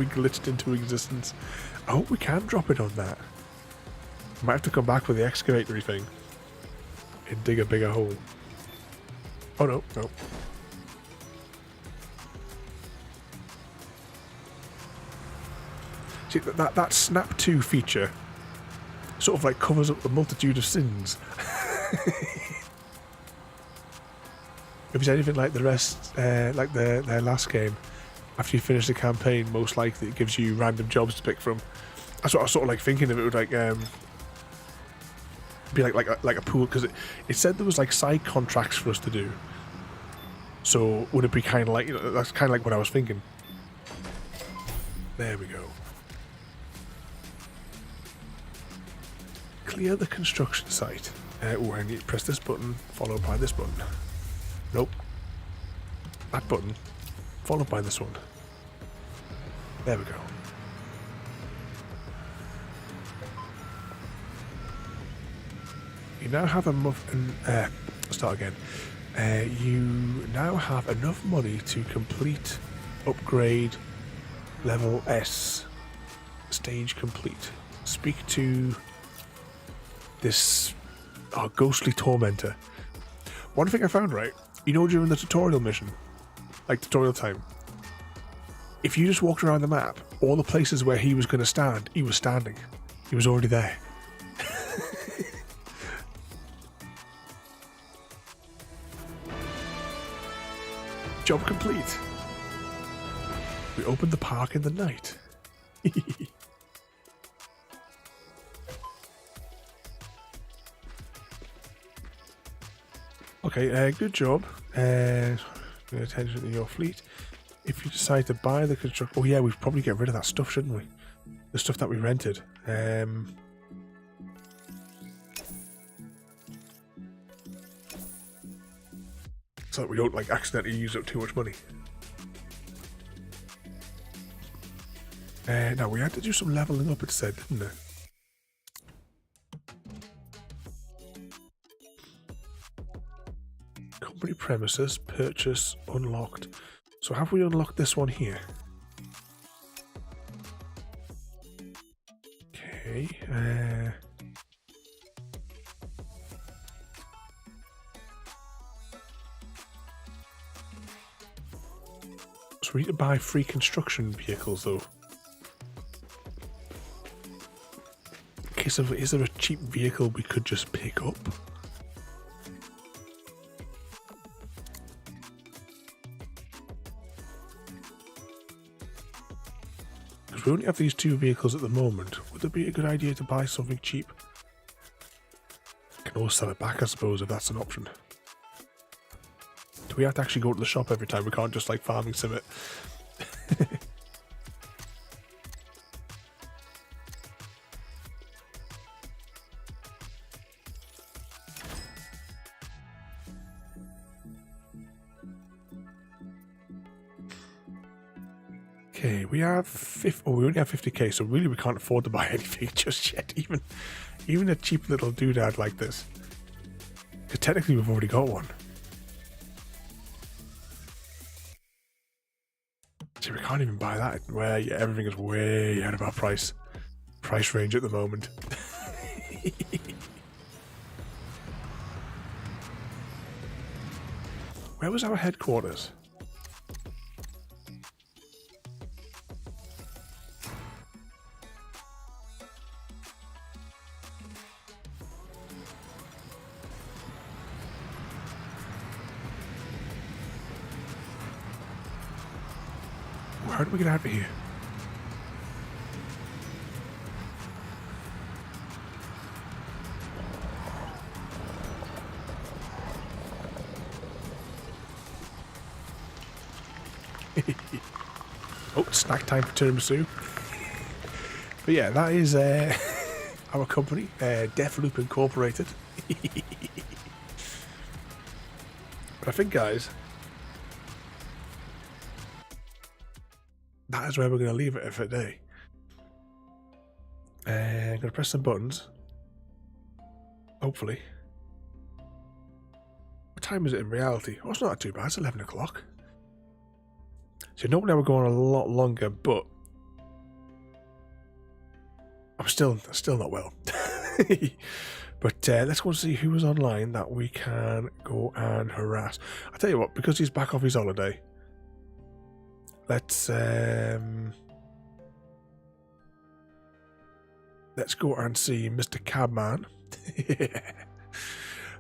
glitched into existence. I hope we can drop it on that. Might have to come back with the excavatory thing and dig a bigger hole. Oh no, no. See, that snap to feature sort of like covers up the multitude of sins. If it's anything like the rest, like their last game, after you finish the campaign, most likely it gives you random jobs to pick from. That's what I was sort of like thinking of. It would like be like a pool, because it said there was like side contracts for us to do. So would it be kind of like, you know, that's kind of like what I was thinking. There we go. Clear the construction site. Oh, I need to press this button, followed by this button. Nope. That button. followed by this one. There we go. You now have start again. You now have enough money to complete upgrade level S. Stage complete. Speak to this ghostly tormentor. One thing I found, right? You know, during the tutorial mission, like tutorial time, if you just walked around the map, all the places where he was going to stand, he was standing. He was already there. Job complete. We opened the park in the night. Okay, good job. Pay attention to your fleet. If you decide to buy the construction... Oh yeah, we'd probably get rid of that stuff, shouldn't we? The stuff that we rented. So that we don't, like, accidentally use up too much money. Now, we had to do some leveling up, it said, didn't it? Company premises, purchase, unlocked. So have we unlocked this one here? Okay. So we need to buy free construction vehicles, though. In case of, is there a cheap vehicle we could just pick up? Because we only have these two vehicles at the moment. Would it be a good idea to buy something cheap? Can always sell it back, I suppose, if that's an option. Do we have to actually go to the shop every time? We can't just, like, farming sim it. Okay, we have we only have 50k, so really we can't afford to buy anything just yet. Even a cheap little doodad like this. Because technically we've already got one. See, we can't even buy that. Where everything is way out of our price range at the moment. Where was our headquarters? How do we get out of here? Oh, snack time for tiramisu. But yeah, that is our company, Deathloop Incorporated. But I think, guys, that is where we're going to leave it for today. I'm going to press some buttons. Hopefully. What time is it in reality? Oh, it's not too bad. It's 11 o'clock. So normally I would go on a lot longer, but I'm still not well. But let's go and see who is online that we can go and harass. I'll tell you what, because he's back off his holiday, let's go and see Mr. Cabman.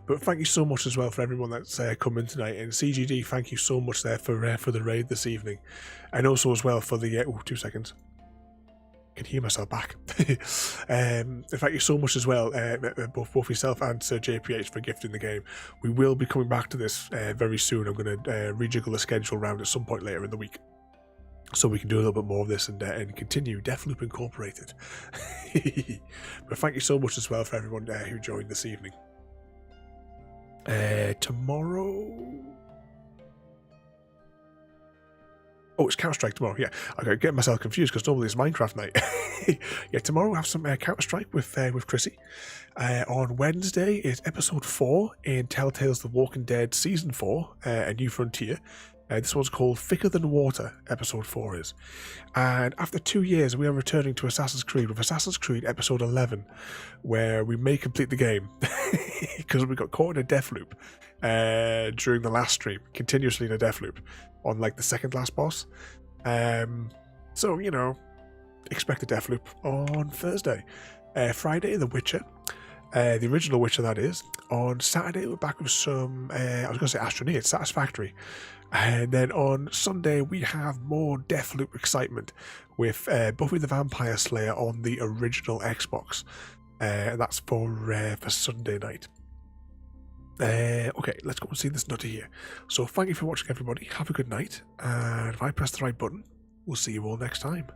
But thank you so much as well for everyone that's come in tonight. And CGD, thank you so much there for the raid this evening, and also as well for the 2 seconds. I can hear myself back. Thank you so much as well, both yourself and Sir JPH for gifting the game. We will be coming back to this very soon. I'm going to rejiggle the schedule around at some point later in the week, so we can do a little bit more of this and continue Deathloop Incorporated. But thank you so much as well for everyone who joined this evening. Tomorrow Oh, it's Counter-Strike tomorrow, yeah. I got getting myself confused because normally it's Minecraft night. Yeah, tomorrow we'll have some Counter-Strike with Chrissy. On Wednesday is episode 4 in Telltale's The Walking Dead Season 4, A New Frontier. This one's called Thicker Than Water, episode 4 is. And after 2 years, we are returning to Assassin's Creed with Assassin's Creed episode 11, where we may complete the game, because we got caught in a death loop during the last stream, continuously in a death loop, on like the second last boss. So, you know, expect a death loop on Thursday. Friday, The Witcher. The original Witcher, that is. On Saturday, we're back with some, I was going to say Astroneer, Satisfactory. And then on Sunday, we have more Deathloop excitement with Buffy the Vampire Slayer on the original Xbox. And that's for Sunday night. Okay, let's go and see this nutter here. So thank you for watching, everybody. Have a good night. And if I press the right button, we'll see you all next time.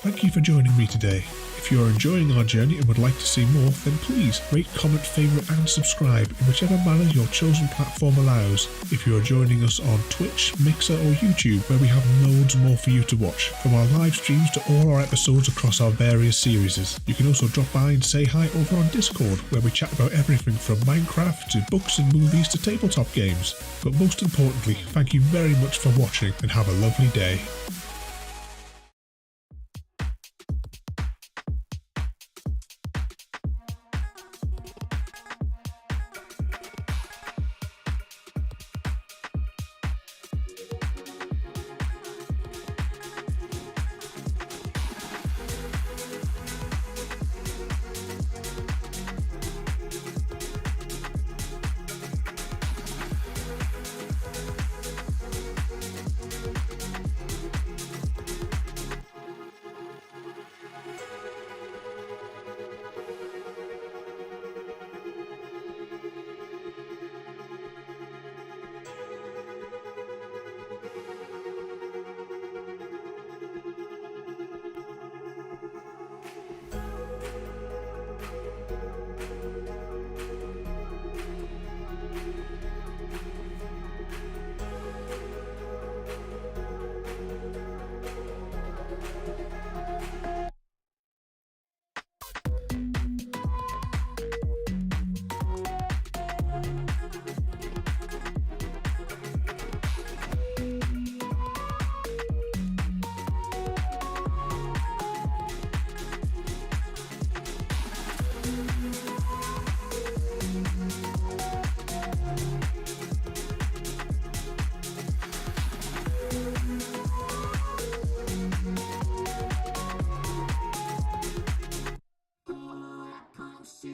Thank you for joining me today. If you are enjoying our journey and would like to see more, then please rate, comment, favourite and subscribe in whichever manner your chosen platform allows. If you are joining us on Twitch, Mixer or YouTube, where we have loads more for you to watch, from our live streams to all our episodes across our various series. You can also drop by and say hi over on Discord, where we chat about everything from Minecraft to books and movies to tabletop games. But most importantly, thank you very much for watching and have a lovely day. See